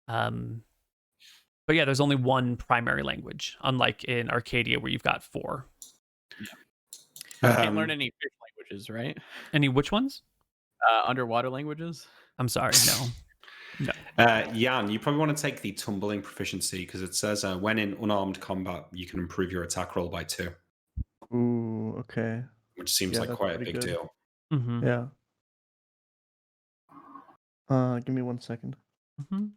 But yeah, there's only one primary language, unlike in Arcadia where you've got 4. You can't learn any fish languages, right? Any which ones? Underwater languages? I'm sorry, no. Jan, you probably want to take the tumbling proficiency because it says when in unarmed combat, you can improve your attack roll by 2. Ooh, okay. Which seems like that's quite a pretty big good. deal. Mm-hmm. Yeah. Give me 1 second. Mm-hmm.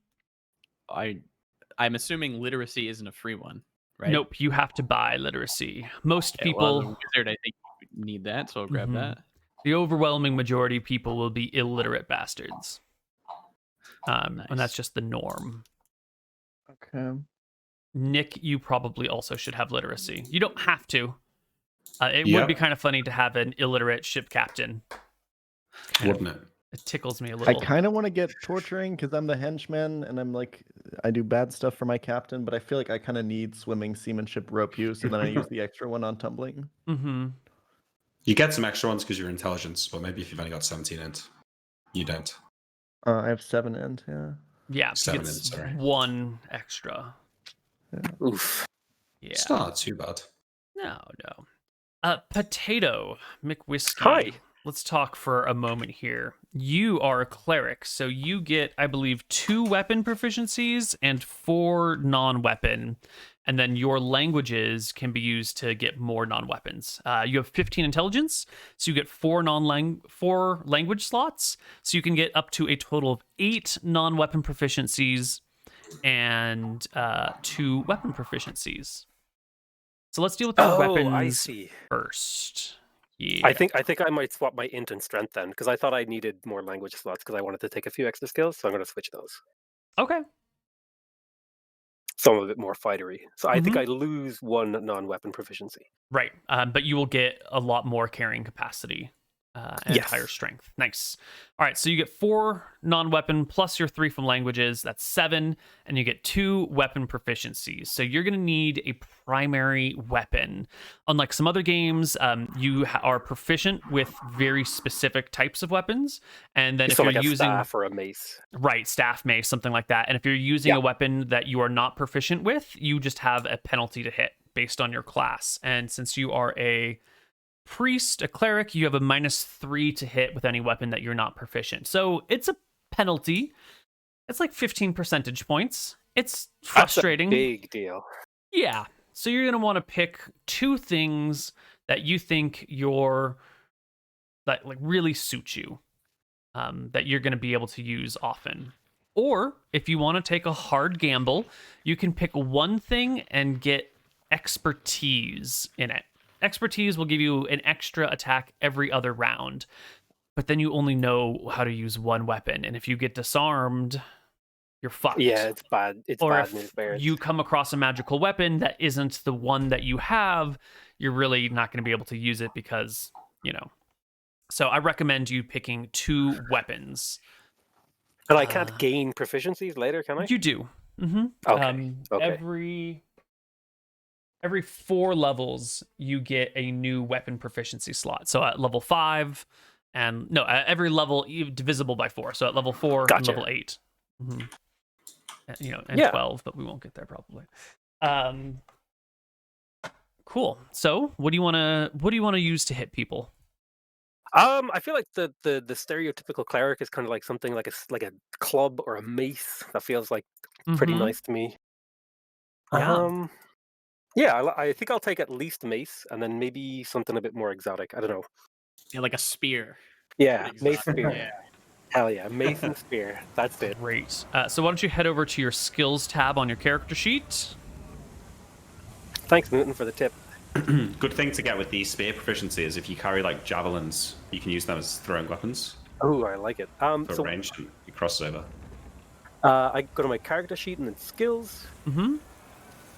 I'm assuming literacy isn't a free one, right? Nope, you have to buy literacy. Most Okay, people... well, as a wizard, I think you need that, so I'll grab that. The overwhelming majority of people will be illiterate bastards. Nice. And that's just the norm. Okay. Nick, you probably also should have literacy. You don't have to. It would Yep. be kind of funny to have an illiterate ship captain. Wouldn't it? It tickles me a I little. kind of want to get torturing because I'm the henchman and I'm like, I do bad stuff for my captain, but I feel like I kind of need swimming, seamanship, rope use, and then I use the extra one on tumbling. Mm-hmm. You get some extra ones because you're intelligence, but maybe if you've only got 17 int, you don't. I have 7 int, yeah. Yeah, 7 it's int, sorry. 1 extra. Oof. Yeah. It's not too bad. No. PotatoMcWhiskey. Hi. Let's talk for a moment here. You are a cleric, so you get, I believe, 2 weapon proficiencies and 4 non-weapon. And then your languages can be used to get more non-weapons. You have 15 intelligence, so you get 4 language slots. So you can get up to a total of 8 non-weapon proficiencies and 2 weapon proficiencies. So let's deal with the weapons I see. first. Yeah. I think I might swap my int and strength then, because I thought I needed more language slots because I wanted to take a few extra skills, so I'm going to switch those. Okay. Some of it more fightery. So I think I lose 1 non-weapon proficiency. Right. But you will get a lot more carrying capacity and Yes. higher strength. Nice. All right. So you get 4 non-weapon plus your 3 from languages. That's 7. And you get 2 weapon proficiencies. So you're going to need a primary weapon. Unlike some other games, you are proficient with very specific types of weapons. And then if So you're like a using... staff or a mace. Right, staff, mace, something like that. And if you're using a weapon that you are not proficient with, you just have a penalty to hit based on your class. And since you are a priest, a cleric, you have a -3 to hit with any weapon that you're not proficient. So it's a penalty. It's like 15 percentage points. It's frustrating. That's a big deal. Yeah. So you're going to want to pick 2 things that you think that like really suit you. That you're going to be able to use often. Or if you want to take a hard gamble, you can pick 1 thing and get expertise in it. Expertise will give you an extra attack every other round, but then you only know how to use 1 weapon. And if you get disarmed, you're fucked. Yeah, it's bad. It's Or bad news if bears. you come across a magical weapon that isn't the one that you have, you're really not going to be able to use it because, So I recommend you picking 2 weapons. And I can't gain proficiencies later, can I? You do. Mm-hmm. Okay. Okay. Every 4 levels, you get a new weapon proficiency slot. So at level 5, at every level divisible by 4. So at level 4 and level 8. Mm-hmm. And 12, but we won't get there probably. Cool. So what do you want to use to hit people? I feel like the stereotypical cleric is kind of like something like a club or a mace. That feels like pretty nice to me. Yeah. Yeah, I think I'll take at least mace, and then maybe something a bit more exotic. I don't know. Yeah, like a spear. Yeah, Exactly. mace spear. Yeah. Hell yeah, mace and spear. That's it. Great. So why don't you head over to your skills tab on your character sheet? Thanks, Newton, for the tip. Good thing to get with the spear proficiency is if you carry like javelins, you can use them as throwing weapons. Oh, I like it. for So range and you cross over. I go to my character sheet and then skills. Mm-hmm.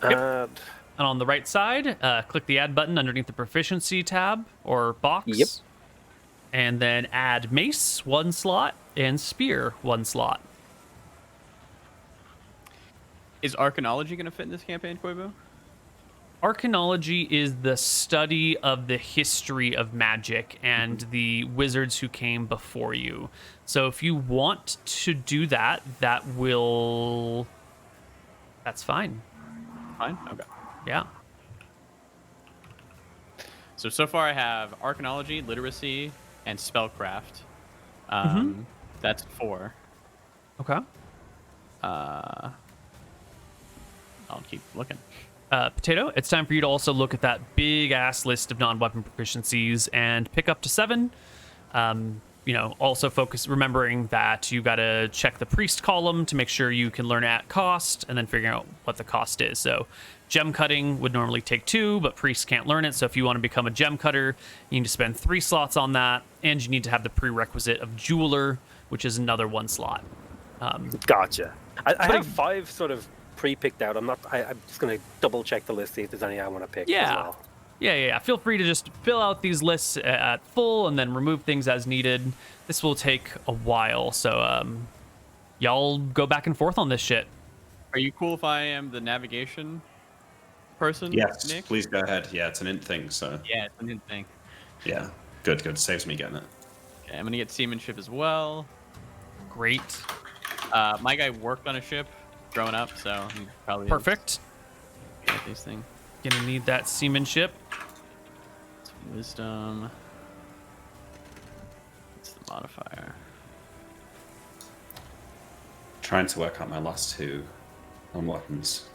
And And on the right side, click the add button underneath the proficiency tab or box. Yep. And then add mace 1 slot and spear 1 slot. Is arcanology going to fit in this campaign, Koibu? Arcanology is the study of the history of magic and the wizards who came before you. So if you want to do that, that's fine. Fine. Okay. Yeah. So far I have arcanology, literacy, and spellcraft. That's 4. Okay. I'll keep looking. Potato, it's time for you to also look at that big ass list of non-weapon proficiencies and pick up to 7. Also remembering that you got to check the priest column to make sure you can learn at cost and then figuring out what the cost is. So gem cutting would normally take 2, but priests can't learn it. So if you want to become a gem cutter, you need to spend 3 slots on that. And you need to have the prerequisite of jeweler, which is another 1 slot. Gotcha. I have 5 sort of pre-picked out. I'm just going to double check the list, see if there's any I want to pick as well. Yeah. Feel free to just fill out these lists at full and then remove things as needed. This will take a while, so y'all go back and forth on this shit. Are you cool if I am the navigation person? Yes, Nick? please go ahead. Yeah, it's an int thing, so Yeah, it's an int thing. yeah. Good. Saves me getting it. Okay, I'm gonna get seamanship as well. Great. My guy worked on a ship growing up, so he probably Perfect. get these things. Gonna need that seamanship. Wisdom. What's the modifier? Trying to work out my last 2 on weapons.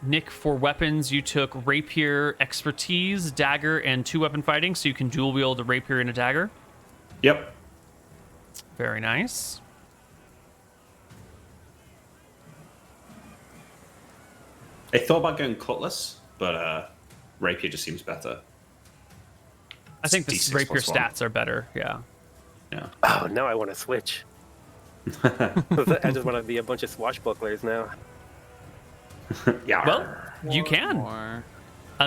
Nick, for weapons, you took rapier expertise, dagger, and 2 weapon fighting, so you can dual wield a rapier and a dagger. Yep. Very nice. I thought about going cutlass, but rapier just seems better. I think the D6 rapier plus 1. stats are better. Yeah. Yeah. Oh, now I want to switch. I just want to be a bunch of swashbucklers now. Yeah. Well, you can. More.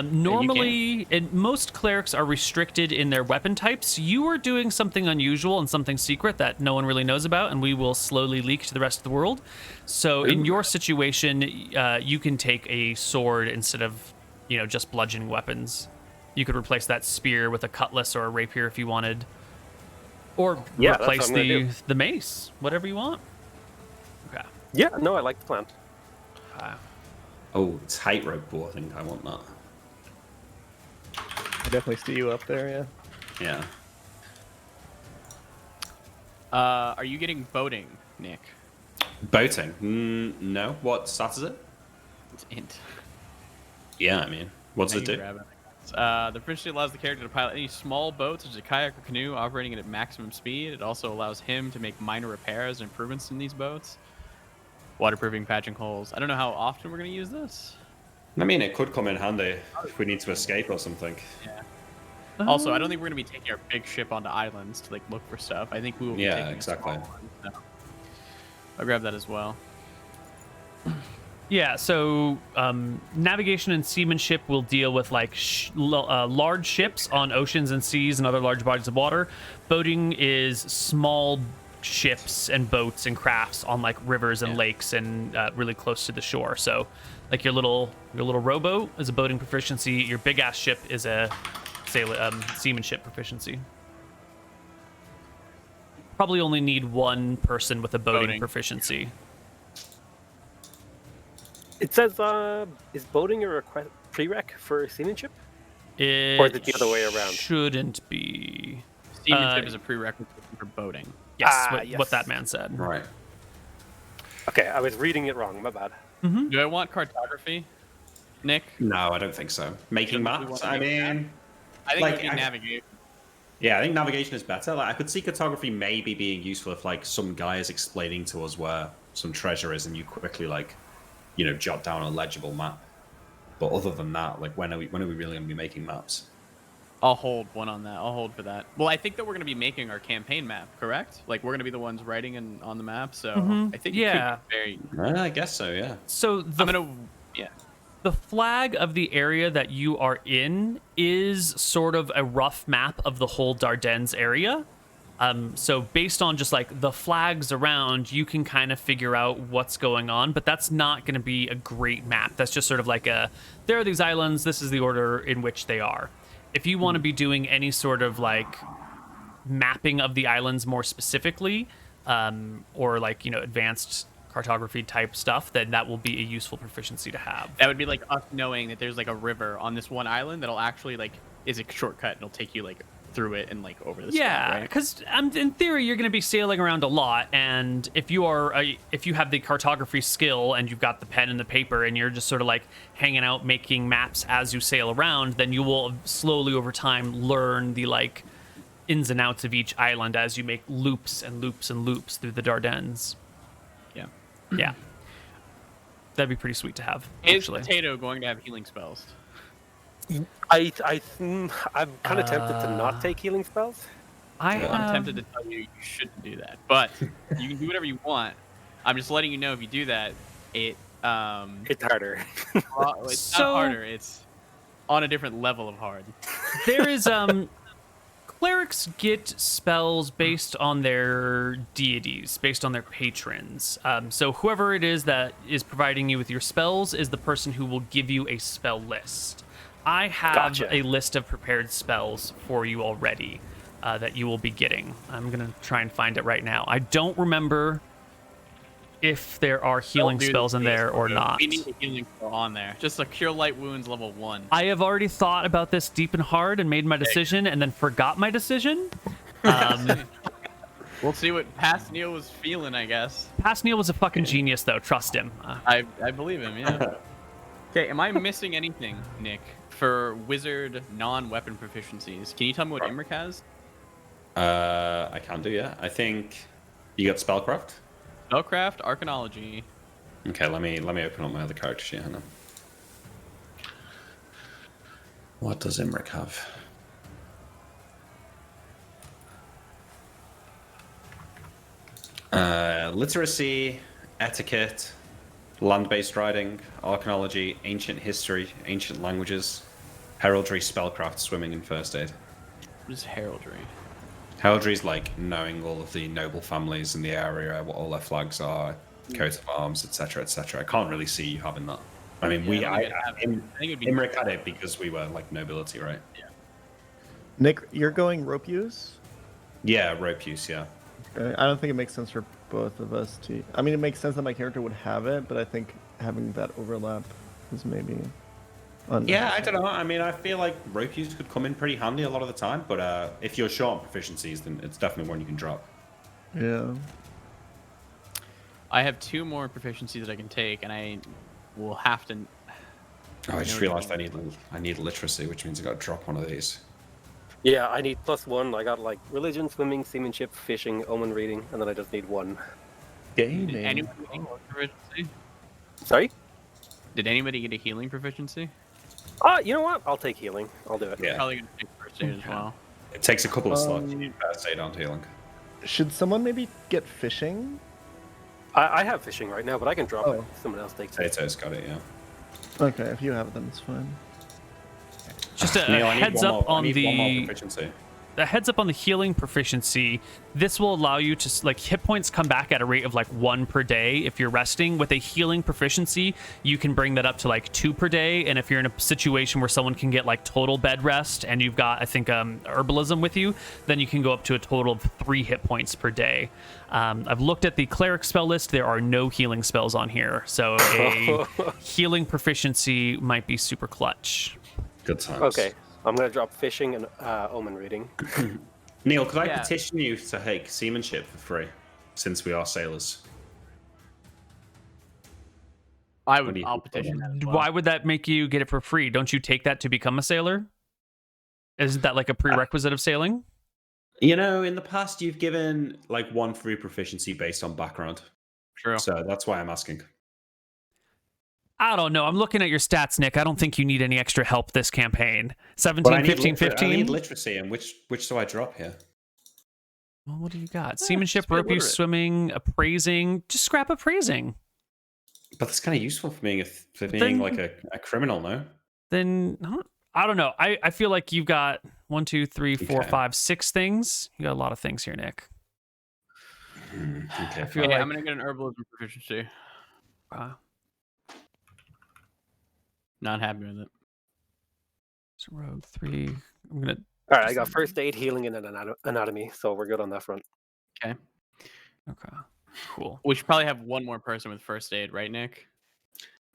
Normally, most clerics are restricted in their weapon types. You are doing something unusual and something secret that no one really knows about, and we will slowly leak to the rest of the world. So in your situation, you can take a sword instead of, just bludgeoning weapons. You could replace that spear with a cutlass or a rapier if you wanted. Or Yeah, that's replace what I'm gonna do. the mace, whatever you want. Okay. Yeah, no, I like the plan. Oh, tightrope boarding. I want that. I definitely see you up there, yeah. Yeah. Are you getting boating, Nick? Boating? No. What stat is it? It's int. Yeah, I mean, what does it do? Grab it. The proficiency allows the character to pilot any small boat, such as a kayak or canoe, operating at maximum speed. It also allows him to make minor repairs and improvements in these boats. Waterproofing, patching holes. I don't know how often we're going to use this. I mean, it could come in handy if we need to escape or something. Yeah. Also, I don't think we're going to be taking our big ship onto islands to look for stuff. I think we will be Yeah, taking exactly. a small one, so I'll grab that as well. Yeah, so navigation and seamanship will deal with large ships on oceans and seas and other large bodies of water. Boating is small ships and boats and crafts on rivers and lakes and really close to the shore. So your little rowboat is a boating proficiency. Your big ass ship is a seamanship proficiency. Probably only need 1 person with a boating proficiency. It says, is boating a prereq for seamanship? Or is it the other way around? Shouldn't be. Seamanship is a prerequisite for boating. Yes, yes. what that man said. Right. Okay, I was reading it wrong. My bad. Do I want cartography, Nick? No, I don't think so. Making Shouldn't we maps? want I to make mean, I think Like, it would be I- navigation. yeah, I think navigation is better. I could see cartography maybe being useful if some guy is explaining to us where some treasure is, and you quickly jot down a legible map. But other than that, like when are we really going to be making maps? I'll hold one on that. I'll hold for that. Well, I think that we're going to be making our campaign map, correct? Like we're going to be the ones writing on the map, so I think it could be very. I guess so. Yeah. So the flag of the area that you are in is sort of a rough map of the whole Dardennes area. So based on just like the flags around, you can kind of figure out what's going on, but that's not going to be a great map. That's just sort of like there are these islands, this is the order in which they are. If you want to be doing any sort of like mapping of the islands more specifically, or like, advanced cartography type stuff, then that will be a useful proficiency to have. That would be like us knowing that there's like a river on this one island that'll actually like is a shortcut and it'll take you like through it and like over the yeah, because in theory you're going to be sailing around a lot, and if you have the cartography skill and you've got the pen and the paper and you're just sort of like hanging out making maps as you sail around, then you will slowly over time learn the like ins and outs of each island as you make loops and loops and loops through the Dardennes. Yeah, that'd be pretty sweet to have. Is actually. Potato going to have healing spells? I'm kind of tempted to not take healing spells. I'm tempted to tell you shouldn't do that, but you can do whatever you want. I'm just letting you know if you do that, it's harder. It's not harder. It's on a different level of hard. There is clerics get spells based on their deities, based on their patrons. So whoever it is that is providing you with your spells is the person who will give you a spell list. I have a list of prepared spells for you already that you will be getting. I'm going to try and find it right now. I don't remember if there are healing spells in there or not. We need a healing spell on there. Just a Cure Light Wounds level 1. I have already thought about this deep and hard and made my decision and then forgot my decision. We'll see what past Neal was feeling, I guess. Past Neal was a fucking genius, though. Trust him. I believe him, yeah. Okay, am I missing anything, Nick, for wizard non-weapon proficiencies? Can you tell me what Imric has? I can do, yeah. I think you got Spellcraft. Spellcraft, Arcanology. Okay, let me open up my other character sheet. Hang on. What does Imric have? Literacy, etiquette, land-based writing, archaeology, ancient history, ancient languages, heraldry, spellcraft, swimming, and first aid. What is heraldry? Heraldry is like knowing all of the noble families in the area, what all their flags are, coat of arms, etc., etc. I can't really see you having that. I mean, Imric had it because we were like nobility, right? Yeah. Nick, you're going rope use? Yeah, rope use, yeah. I don't think it makes sense for both of us to... I mean, it makes sense that my character would have it, but I think having that overlap is maybe... Yeah, I don't know. I mean, I feel like rope use could come in pretty handy a lot of the time, but if you're short on proficiencies, then it's definitely one you can drop. Yeah. I have 2 more proficiencies that I can take, and I will have to... Oh, I just realized I need literacy, which means I got to drop one of these. Yeah, I need +1. I got like religion, swimming, seamanship, fishing, omen reading, and then I just need 1. Gaming. Did anybody get a proficiency? Sorry? Did anybody get a healing proficiency? You know what? I'll take healing. I'll do it. Yeah. Probably gonna take first aid as well. It takes a couple of slots. You need first aid on healing. Should someone maybe get fishing? I have fishing right now, but I can drop it. Someone else takes it. Potato's got it, yeah. Okay, if you have it, then it's fine. Just a Neal, heads up on the proficiency. A heads up on the healing proficiency. This will allow you to like hit points come back at a rate of like 1 per day if you're resting. With a healing proficiency, you can bring that up to like 2 per day. And if you're in a situation where someone can get like total bed rest and you've got, I think, herbalism with you, then you can go up to a total of 3 hit points per day. I've looked at the cleric spell list. There are no healing spells on here, so a healing proficiency might be super clutch. Good times. Okay, I'm gonna drop fishing and omen reading. Neal, could I petition you to take seamanship for free, since we are sailors? I'll petition that as well. Why would that make you get it for free? Don't you take that to become a sailor? Isn't that like a prerequisite of sailing? You know, in the past, you've given like 1 free proficiency based on background. True. So that's why I'm asking. I don't know. I'm looking at your stats, Nick. I don't think you need any extra help this campaign. But 17, I need 15, I 15. need literacy, and which do I drop here? Well, what do you got? Seamanship, just be rope use, illiterate. swimming, appraising. Just scrap appraising. But that's kind of useful for being Then- like a criminal, no? Then I don't know. I feel like you've got 1, 2, 3, 4, Okay. 5, 6 things. You got a lot of things here, Nick. Okay. feel Okay, like- I'm gonna get an herbalism proficiency. Not happy with it. So rogue 3. I'm gonna. All right, I got first aid, healing, and an anatomy, so we're good on that front. Okay. Cool. We should probably have one more person with first aid, right, Nick?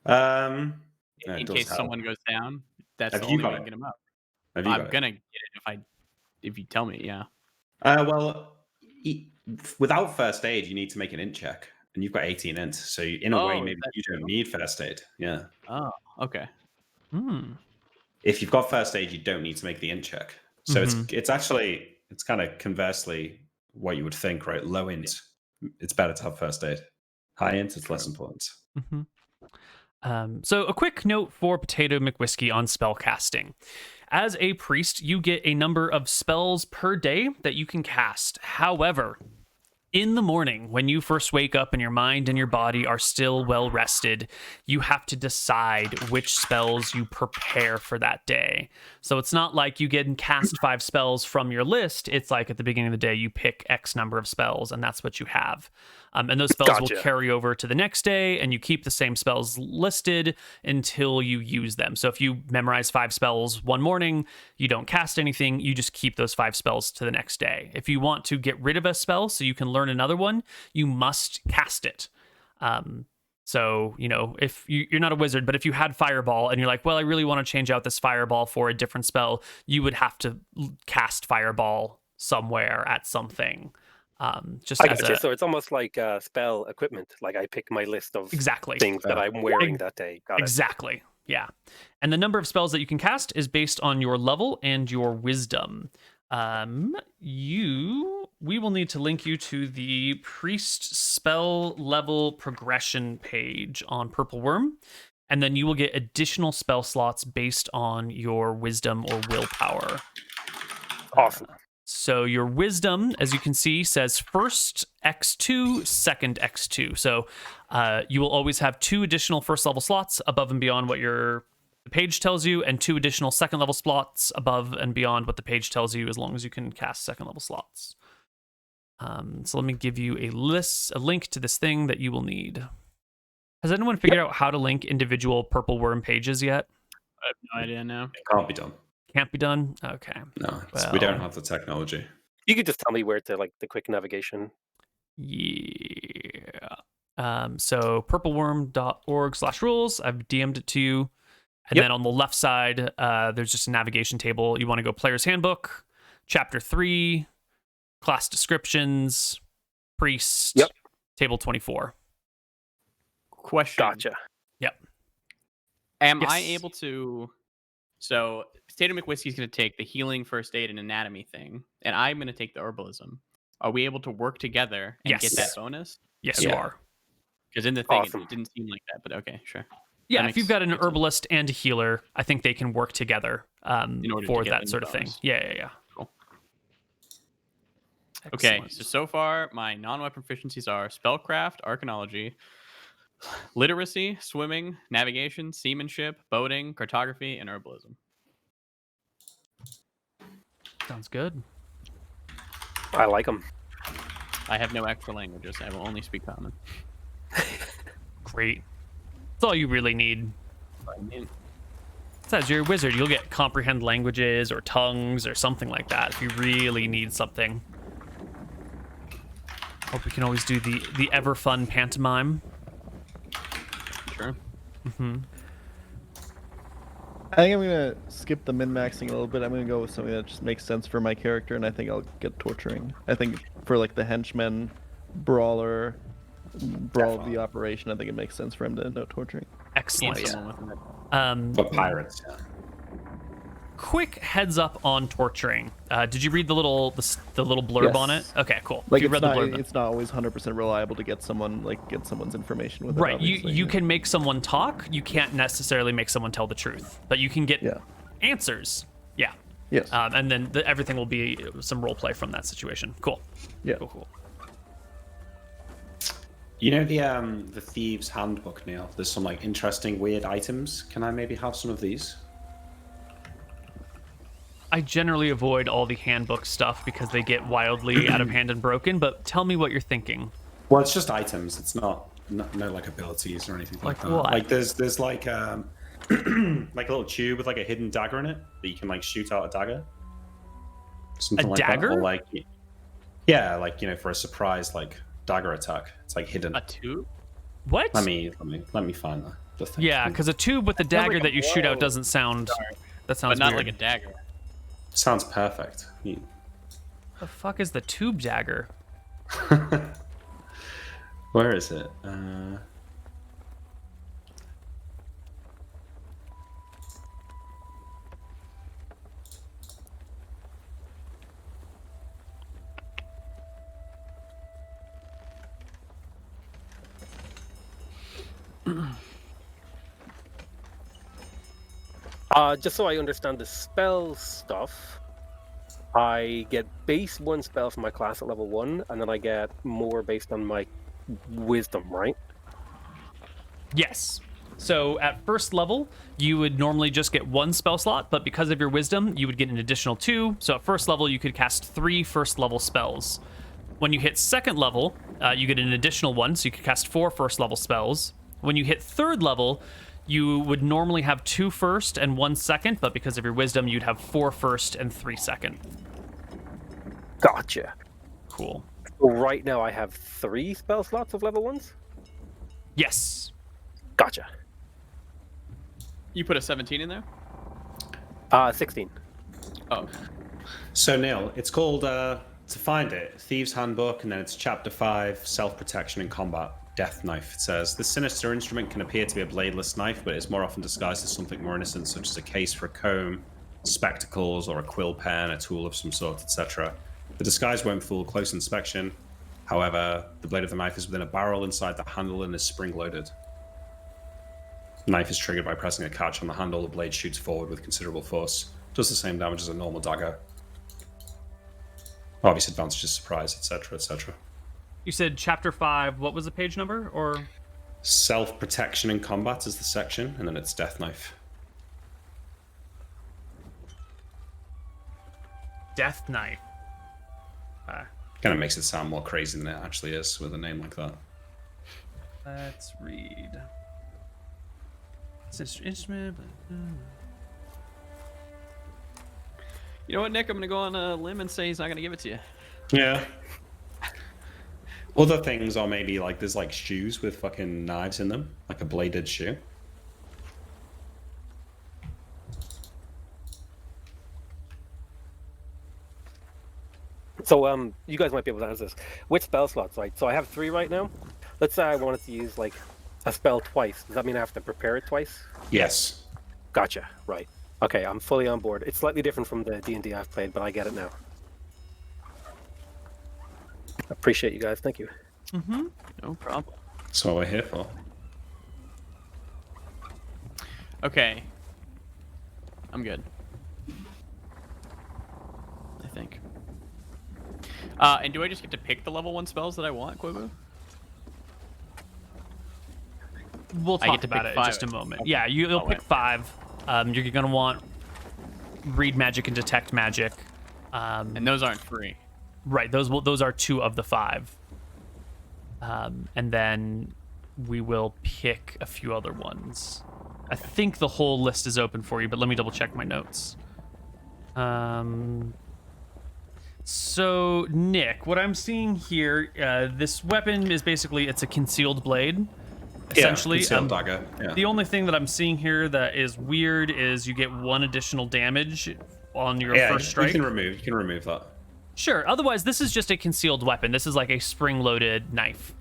Yeah, it In does case help. someone goes down. That's Have the you only got way to it? get him up. Have you got I'm it? gonna get it if you tell me. Yeah. Well, without first aid, you need to make an int check, and you've got 18 int. So in a way, Oh, maybe that's you don't need first aid. Yeah. Oh, okay. If you've got first aid, you don't need to make the int check. So it's actually kind of conversely what you would think, right? Low int, it's better to have first aid. High int, it's less important. So a quick note for PotatoMcWhiskey on spell casting. As a priest, you get a number of spells per day that you can cast. However, in the morning, when you first wake up and your mind and your body are still well rested, you have to decide which spells you prepare for that day. So it's not like you get and cast 5 spells from your list. It's like at the beginning of the day, you pick X number of spells, and that's what you have. And those spells will Gotcha. carry over to the next day, and you keep the same spells listed until you use them. So if you memorize 5 spells one morning, you don't cast anything, you just keep those 5 spells to the next day. If you want to get rid of a spell so you can learn another one, you must cast it. So, if you're not a wizard, but if you had Fireball and you're like, well, I really want to change out this Fireball for a different spell, you would have to cast Fireball somewhere at something. Just I as got you. a, So it's almost like spell equipment. Like I pick my list of exactly. things that I'm wearing that day. Got it. Exactly. Yeah. And the number of spells that you can cast is based on your level and your wisdom. We will need to link you to the priest spell level progression page on Purple Worm, and then you will get additional spell slots based on your wisdom or willpower. Awesome. So your wisdom, as you can see, says first X2, second X2. So you will always have 2 additional first level slots above and beyond what the page tells you, and 2 additional second level slots above and beyond what the page tells you, as long as you can cast second level slots. So let me give you a link to this thing that you will need. Has anyone figured out how to link individual Purple Worm pages yet? I have no idea now. It can't be done. Can't be done? Okay. No, Well, we don't have the technology. You could just tell me where to the quick navigation. Yeah. So purpleworm.org/rules. I've DM'd it to you. And then on the left side, there's just a navigation table. You want to go Player's Handbook, Chapter 3, Class Descriptions, Priest, Table 24. Question. Gotcha. Yep. Am I Yes. able to? So PotatoMcWhiskey's going to take the healing, first aid, and anatomy thing, and I'm going to take the herbalism. Are we able to work together and get that Yes. bonus? Yes, you Yeah. are. Because in the thing, Awesome. it didn't seem like that, but okay, sure. Yeah, That if you've makes got an good sense. herbalist and a healer, I think they can work together In order to for get that the sort of thing. bonus. Yeah. Cool. Okay, Excellent. so far my non-weapon proficiencies are spellcraft, arcanology, literacy, swimming, navigation, seamanship, boating, cartography, and herbalism. Sounds good. I like them. I have no extra languages. I will only speak common. Great. That's all you really need. Besides, you're a wizard. You'll get comprehend languages or tongues or something like that if you really need something. Hope we can always do the ever fun pantomime. Sure. I think I'm gonna skip the min-maxing a little bit. I'm gonna go with something that just makes sense for my character, and I think I'll get torturing. I think for like the henchman, brawl of the operation, I think it makes sense for him to know torturing. Excellent. Someone with Um, But pirates, yeah. quick heads up on torturing. Did you read the little blurb Yes. on it? Okay, cool. Like If you it's read not, the blurb, then- it's not always 100% reliable to get someone's information with it. right. obviously, You yeah. can make someone talk. You can't necessarily make someone tell the truth, but you can get Yeah. answers. Yeah. Yes. And then everything will be some role play from that situation. Cool. Yeah. Cool. You know the Thieves Handbook, Neal? There's some like interesting weird items. Can I maybe have some of these? I generally avoid all the handbook stuff because they get wildly out of hand and broken, but tell me what you're thinking. Well, it's just items. It's not no like abilities or anything like that. what? Like there's like like a little tube with like a hidden dagger in it that you can like shoot out a dagger. Something A like dagger? That. Or like yeah, like for a surprise like dagger attack. It's like hidden. A tube? What? Let me find the thing. Yeah, because a tube with the dagger like a that you shoot out bow. doesn't sound. That sounds But not weird. like a dagger. Sounds perfect. The fuck is the tube dagger? Where is it? Just so I understand the spell stuff, I get base 1 spell for my class at level 1, and then I get more based on my wisdom, right? Yes. So at first level, you would normally just get 1 spell slot, but because of your wisdom, you would get an additional 2. So at first level, you could cast 3 first level spells. When you hit second level, you get an additional 1, so you could cast 4 first level spells. When you hit third level, you would normally have 2 first and 1 second, but because of your wisdom, you'd have 4 first and 3 second. Gotcha. Cool. So right now I have 3 spell slots of level 1s? Yes. Gotcha. You put a 17 in there? 16. Oh. So Neal, it's called to find it, Thieves Handbook, and then it's Chapter 5, Self-Protection in Combat, Death Knife. It says, this sinister instrument can appear to be a bladeless knife, but is more often disguised as something more innocent, such as a case for a comb, spectacles, or a quill pen, a tool of some sort, etc. The disguise won't fool close inspection. However, the blade of the knife is within a barrel inside the handle and is spring-loaded. The knife is triggered by pressing a catch on the handle. The blade shoots forward with considerable force. Does the same damage as a normal dagger. Obvious advantages, surprise, etc., etc. You said chapter 5. What was the page number? Or Self-protection in combat is the section, and then it's Death Knife. Death Knife. Kind of makes it sound more crazy than it actually is with a name like that. Let's read. It's an instrument. You know what, Nick? I'm going to go on a limb and say he's not going to give it to you. Yeah. Other things are maybe like there's like shoes with fucking knives in them, like a bladed shoe. So, you guys might be able to answer this. Which spell slots, right? So I have 3 right now. Let's say I wanted to use, like, a spell twice. Does that mean I have to prepare it twice? Yes. Gotcha. Right. Okay, I'm fully on board. It's slightly different from the D&D I've played, but I get it now. Appreciate you guys. Thank you. No problem. That's what we're here for. Okay. I'm good. I think. And do I just get to pick the level 1 spells that I want, Koibu? We'll I talk get to about pick it in 5. just a moment. Okay. Yeah, you'll I'll pick wait. 5. You're going to want read magic and detect magic. And those aren't free. Right, those are 2 of the 5. And then we will pick a few other ones. I think the whole list is open for you, but let me double check my notes. So Nick, what I'm seeing here, this weapon is basically, it's a concealed blade, essentially. Concealed dagger. Yeah. The only thing that I'm seeing here that is weird is you get 1 additional damage on your first strike. You can remove that. Sure. Otherwise, this is just a concealed weapon. This is like a spring-loaded knife.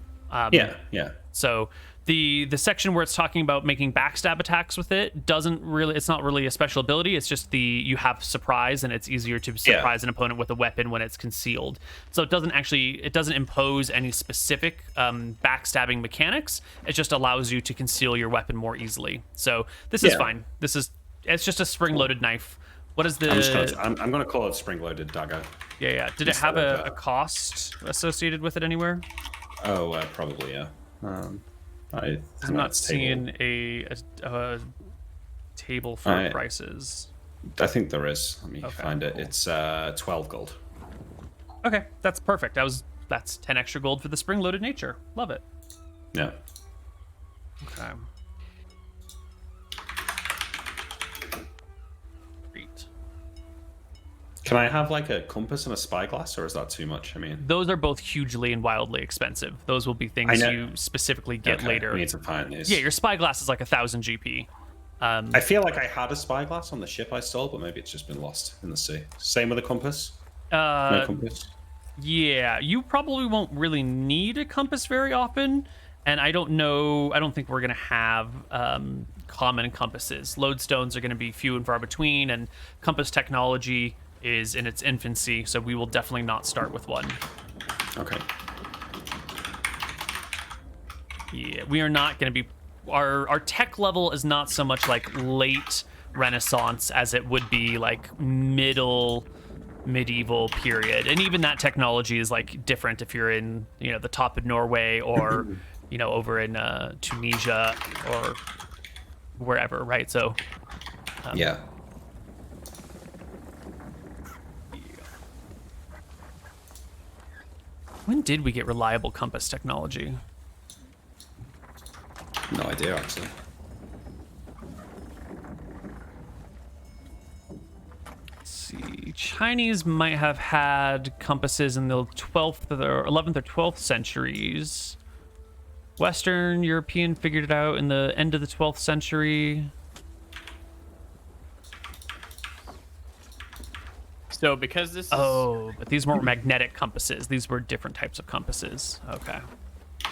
Yeah. So The section where it's talking about making backstab attacks with it doesn't really, it's not really a special ability. It's just you have surprise, and it's easier to surprise an opponent with a weapon when it's concealed. So it doesn't impose any specific backstabbing mechanics. It just allows you to conceal your weapon more easily. So this is fine. It's just a spring-loaded knife. What is the? I'm going to call it spring-loaded dagger. Yeah. Did it have a cost associated with it anywhere? Oh, probably, yeah. I'm not seeing a table for prices. I think there is. Let me find it. Cool. It's 12 gold. Okay, that's perfect. That's 10 extra gold for the spring-loaded nature. Love it. Yeah. Okay. Great. Can I have like a compass and a spyglass, or is that too much? I mean, those are both hugely and wildly expensive. Those will be things you specifically get later. We need to find these. Yeah, your spyglass is like 1,000 GP. I feel like I had a spyglass on the ship I stole, but maybe it's just been lost in the sea. Same with a compass. No compass. Yeah, you probably won't really need a compass very often, and I don't think we're gonna have common compasses. Lodestones are gonna be few and far between, and compass technology is in its infancy, so we will definitely not start with one. Okay. Yeah, we are not going to be... Our tech level is not so much like late Renaissance as it would be like medieval period. And even that technology is like different if you're in, the top of Norway or, over in Tunisia or wherever, right? So... yeah. When did we get reliable compass technology? No idea, actually. Let's see. Chinese might have had compasses in the 12th or 11th or 12th centuries. Western European figured it out in the end of the 12th century. So because this is... Oh, but these weren't magnetic compasses. These were different types of compasses. Okay.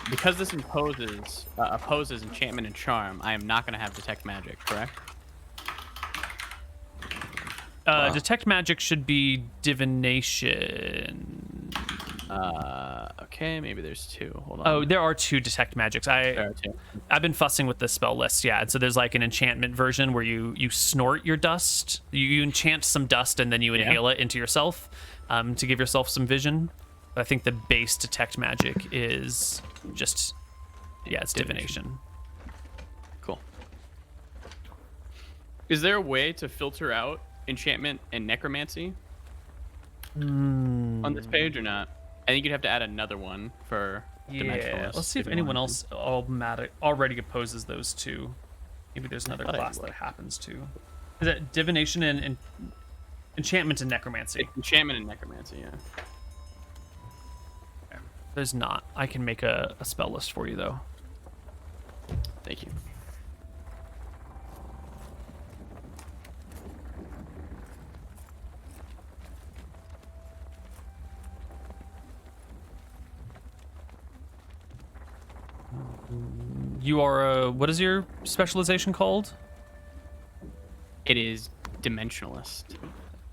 Because this opposes enchantment and charm, I am not going to have detect magic, correct? Detect magic should be divination. Okay, maybe there's two. Hold on. Oh, there are two detect magics. There are two. I've been fussing with the spell list, yeah. And so there's like an enchantment version where you snort your dust. You enchant some dust and then you inhale it into yourself to give yourself some vision. But I think the base detect magic is just, it's divination. Cool. Is there a way to filter out enchantment and necromancy on this page or not? I think you'd have to add another one for dimensionalist. Let's see if anyone else already opposes those two. Maybe there's another class that happens to. Is it divination and enchantment and necromancy? It's enchantment and necromancy, yeah. Okay. There's not. I can make a spell list for you, though. Thank you. You are what is your specialization called? It is dimensionalist.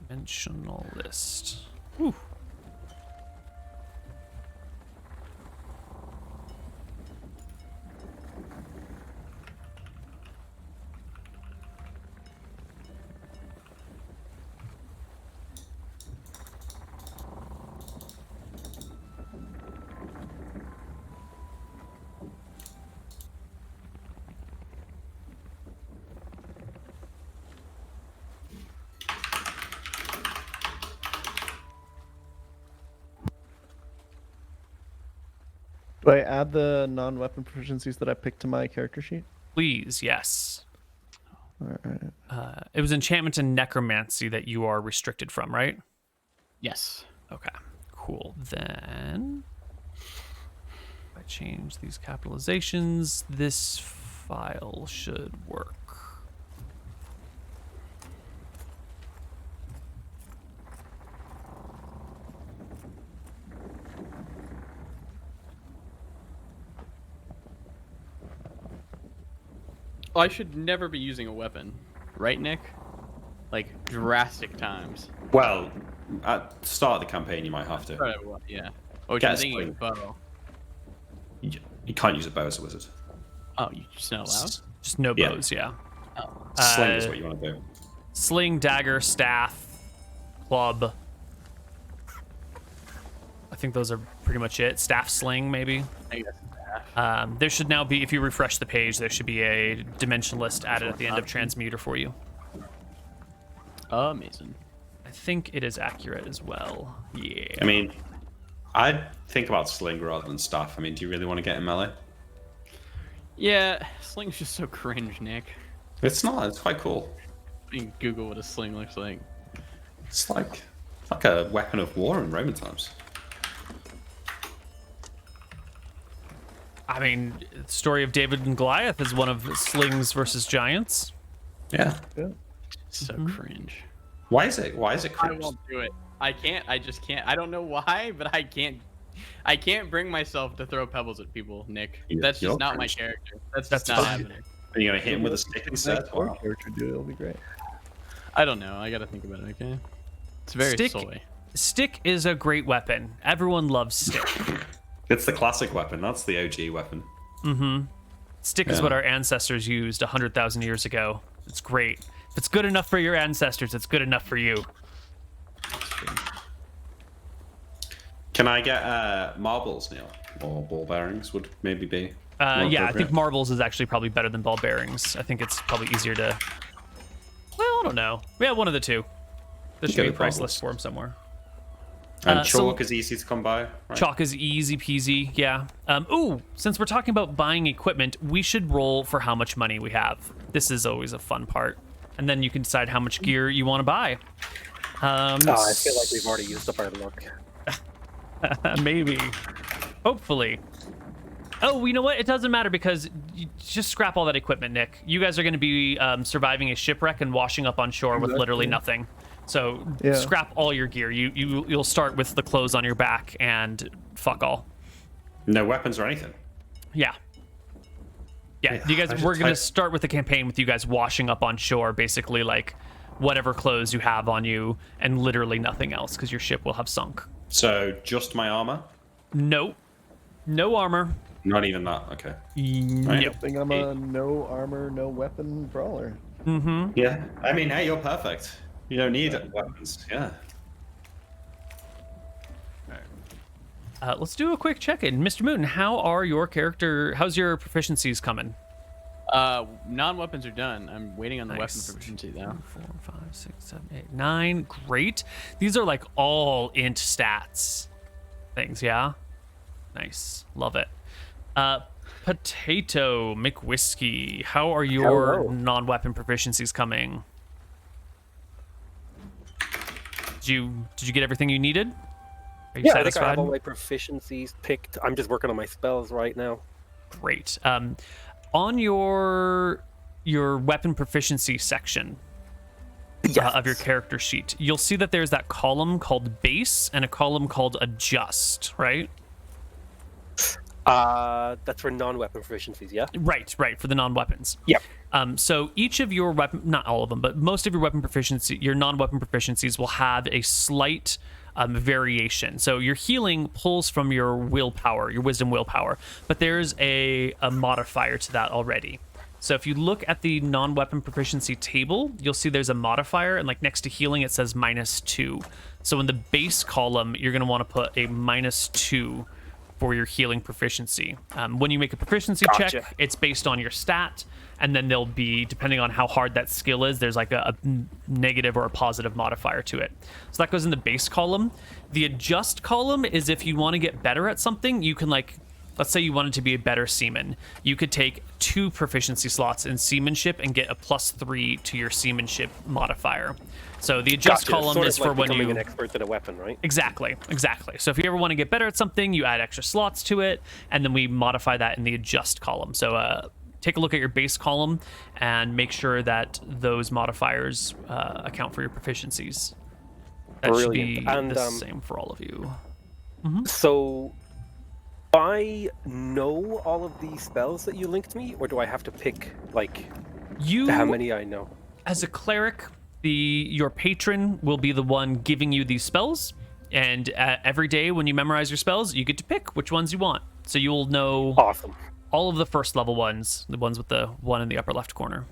Dimensionalist. Whew. Do I add the non-weapon proficiencies that I picked to my character sheet? Please, yes. All right. It was enchantment and necromancy that you are restricted from, right? Yes. Okay, cool. Then if I change these capitalizations, this file should work. I should never be using a weapon, right, Nick? Like drastic times. Well, at the start of the campaign, you might have to. Right, well, yeah. Oh, Get I'm a thinking sling. of bow. You can't use a bow as a wizard. Oh, you just not allowed? Just no Yeah. bows, yeah. Oh. Sling is what you want to do. Sling, dagger, staff, club. I think those are pretty much it. Staff, sling, maybe. I guess. There should now be, if you refresh the page, there should be a dimension list added at the end of Transmuter for you. Amazing. I think it is accurate as well. Yeah. I mean, I'd think about sling rather than staff. I mean, do you really want to get in melee? Yeah, sling's just so cringe, Nick. It's not. It's quite cool. You can Google what a sling looks like. It's like a weapon of war in Roman times. I mean, the story of David and Goliath is one of slings versus giants. Yeah. So cringe. Why is it? Why is it I cringe? won't do it. I can't. I just can't. I don't know why, but I can't. I can't bring myself to throw pebbles at people, Nick. That's You're just not my cringe. character. That's That's just not fine. happening. Are you gonna hit him with a stick instead? Next war character, dude. It'll be great. I don't know. I gotta think about it. Okay. It's very Stick- soy. Stick is a great weapon. Everyone loves stick. It's the classic weapon. That's the OG weapon. Stick is Yeah. what our ancestors used 100,000 years ago. It's great. If it's good enough for your ancestors, it's good enough for you. Can I get marbles, Neal? Or ball bearings would maybe be. more Yeah, I think appropriate. marbles is actually probably better than ball bearings. I think it's probably easier to. Well, I don't know. Yeah, one of the two. There should Go be a with price marbles. list for them somewhere. And so- chalk is easy to come by. Right? Chalk is easy peasy, yeah. Since we're talking about buying equipment, we should roll for how much money we have. This is always a fun part. And then you can decide how much gear you want to buy. I feel like we've already used up our luck. Maybe. Hopefully. Oh, you know what? It doesn't matter because you just scrap all that equipment, Nick. You guys are going to be surviving a shipwreck and washing up on shore with literally nothing. So Yeah. scrap all your gear. You'll start with the clothes on your back and fuck all. No weapons or anything. Yeah. Yeah, Yeah, you guys. I We're just- gonna I- start with the campaign with you guys washing up on shore, basically like whatever clothes you have on you, and literally nothing else, because your ship will have sunk. So just my armor? No armor. Not even that. Okay. No. I think I'm a no armor, no weapon brawler. Yeah. I mean, hey, you're perfect. You don't need weapons. Yeah. Let's do a quick check-in, Mr. Mouton. How's your proficiencies coming? Non-weapons are done. I'm waiting on the weapon Nice. proficiency though. 4, 5, 6, 7, 8, 9. Great. These are like all int stats things, yeah? Nice. Love it. PotatoMcWhiskey. How are your Hello. non-weapon proficiencies coming? Did you get everything you needed? Are you Yeah, I think I satisfied? have all my proficiencies picked. I'm just working on my spells right now. Great. On your weapon proficiency section of your character sheet, you'll see that there's that column called base and a column called adjust, right? That's for non-weapon proficiencies, yeah? Right, for the non-weapons. Yep. So each of your weapon, not all of them, but most of your weapon proficiency, your non-weapon proficiencies will have a slight variation. So your healing pulls from your willpower, your wisdom willpower, but there's a modifier to that already. So if you look at the non-weapon proficiency table, you'll see there's a modifier, and like next to healing, it says -2. So in the base column, you're going to want to put a -2 for your healing proficiency. When you make a proficiency Gotcha. check, it's based on your stat, and then there'll be, depending on how hard that skill is, there's like a negative or a positive modifier to it. So that goes in the base column. The adjust column is if you want to get better at something, you can like, let's say you wanted to be a better seaman. You could take 2 proficiency slots in seamanship and get a +3 to your seamanship modifier. So the adjust Gotcha. column Sort is of like for when becoming you an expert at a weapon, right? Exactly. So if you ever want to get better at something, you add extra slots to it, and then we modify that in the adjust column. So take a look at your base column and make sure that those modifiers account for your proficiencies. That should be Brilliant. And, the same for all of you. So I know all of these spells that you linked me, or do I have to pick like how many I know? As a cleric, your patron will be the one giving you these spells, and every day when you memorize your spells, you get to pick which ones you want. So you'll know Awesome. all of the first level ones, the ones with the one in the upper left corner.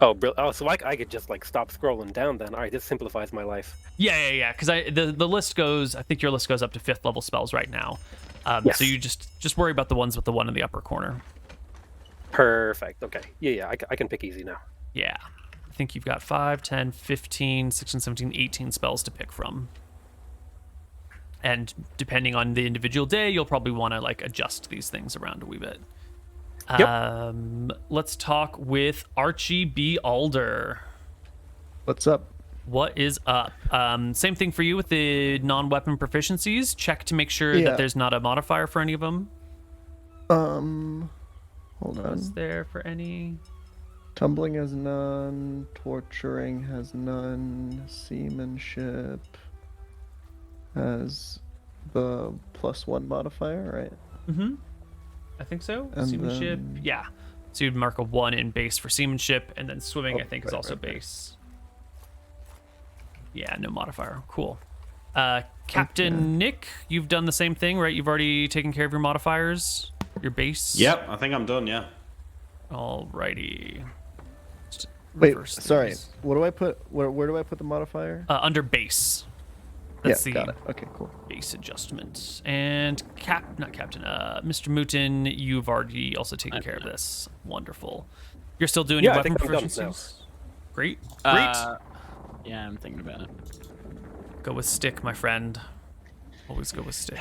Oh, so I could just like stop scrolling down then. All right, this simplifies my life. Yeah. Because the list goes. I think your list goes up to 5th level spells right now. Yes. So you just worry about the ones with the one in the upper corner. Perfect. Okay. Yeah. I can pick easy now. Yeah. I think you've got 5, 10, 15, 16, 17, 18 spells to pick from. And depending on the individual day, you'll probably want to like adjust these things around a wee bit. Yep. Let's talk with Archie B. Alder. What's up? What is up? Same thing for you with the non-weapon proficiencies. Check to make sure Yeah. that there's not a modifier for any of them. Hold on. Is there for any? Tumbling has none. Torturing has none. Seamanship has the +1 modifier, right? Mm-hmm. I think so. And Seamanship, then- yeah. So you'd mark a 1 in base for seamanship, and then swimming, Oh, I think, is right, also right, right. base. Yeah, no modifier. Cool. Captain Nick, you've done the same thing, right? You've already taken care of your modifiers, your base. Yep, I think I'm done. Yeah. Alrighty. Just Wait, reverse sorry. these. What do I put? Where do I put the modifier? Under base. That's yeah, the got it. Okay, cool. base adjustment. And Mr. Mouton, you've already also taken care of this. Wonderful. You're still doing Yeah, your I weapon think I'm done now. proficiencies? Great. Yeah, I'm thinking about it. Go with stick, my friend. Always go with stick.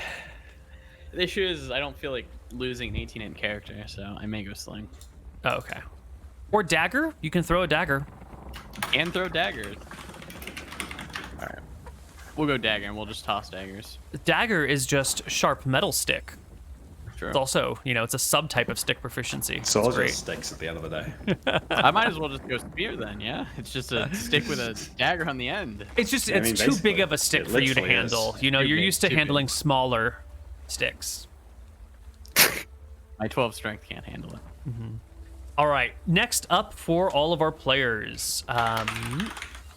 The issue is I don't feel like losing an 18-int character, so I may go sling. Oh, okay. Or dagger. You can throw a dagger. And throw daggers. All right. We'll go dagger, and we'll just toss daggers. The dagger is just sharp metal stick. Sure. It's also, it's a subtype of stick proficiency. It's all It's great. just sticks at the end of the day. I might as well just go spear then, yeah? It's just a stick with a dagger on the end. It's just, I it's mean, too big basically, of a stick it for you to literally is. handle. Too You're big, used to too big. handling smaller sticks. My 12 strength can't handle it. All right, next up for all of our players,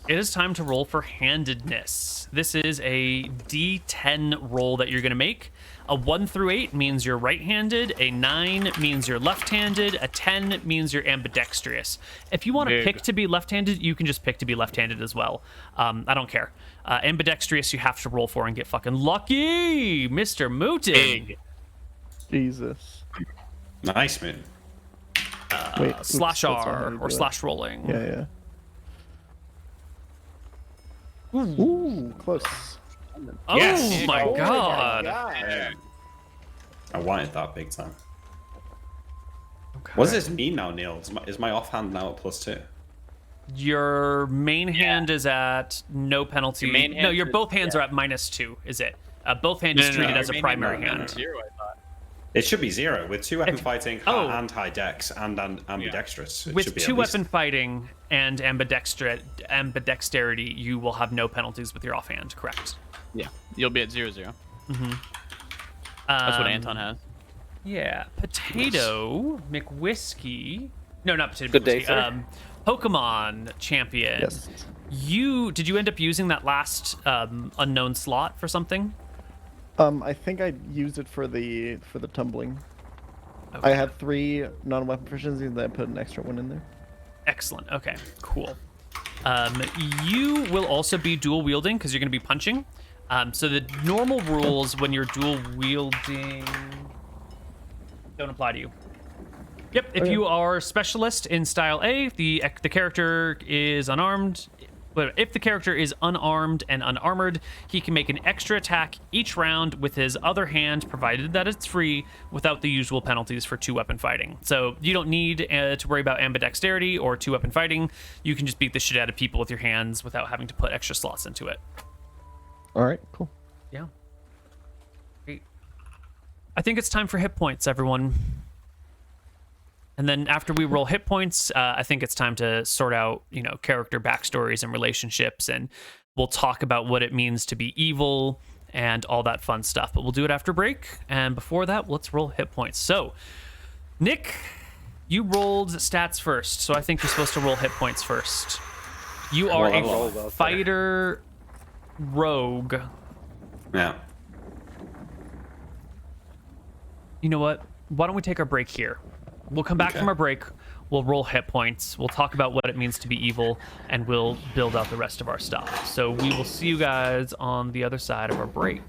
it is time to roll for handedness. This is a D10 roll that you're going to make. A 1 through 8 means you're right-handed. A 9 means you're left-handed. A 10 means you're ambidextrous. If you want to Big. pick to be left-handed, you can just pick to be left-handed as well. I don't care. Ambidextrous, you have to roll for and get fucking lucky, Mr. Mouton. Big. Jesus. Nice, man. Wait. oops, Slash that's not how R you or do it. slash rolling. Yeah. Ooh, close. Oh Yes. my Oh my god. Yeah. I wanted that big time. Okay. What does this mean now, Neil? Is my offhand now at +2? Your main hand is at no penalty. Your main No, hand your is- both hands yeah. are at -2, is it? Both hands is treated as a Your main primary hand hand. was 0, I thought. It should be 0 with 2 weapon fighting oh. and high dex and ambidextrous. It With should be 2 at least- weapon fighting and ambidexterity, you will have no penalties with your offhand, correct? Yeah, you'll be at 0-0. That's what Anton has. Yeah. Potato McWhiskey. No, not Potato Good day, McWhiskey. sir. Pokemon champion. Yes. Did you end up using that last unknown slot for something? I think I used it for the tumbling. I had 3 non-weapon proficiencies, and then I put an extra one in there. Excellent. Okay, cool. You will also be dual wielding because you're going to be punching. So the normal rules when you're dual wielding don't apply to you. Yep. If Okay. you are specialist in style A, the character is unarmed. But if the character is unarmed and unarmored, he can make an extra attack each round with his other hand, provided that it's free, without the usual penalties for 2-weapon fighting. So you don't need to worry about ambidexterity or 2-weapon fighting. You can just beat the shit out of people with your hands without having to put extra slots into it. All right, cool. Yeah. Great. I think it's time for hit points, everyone. And then after we roll hit points, I think it's time to sort out, character backstories and relationships, and we'll talk about what it means to be evil and all that fun stuff. But we'll do it after break. And before that, let's roll hit points. So, Nick, you rolled stats first, so I think you're supposed to roll hit points first. You are a fighter rogue. Yeah. You know what? Why don't we take our break here? We'll come back from our break. We'll roll hit points. We'll talk about what it means to be evil, and we'll build out the rest of our stuff. So we will see you guys on the other side of our break.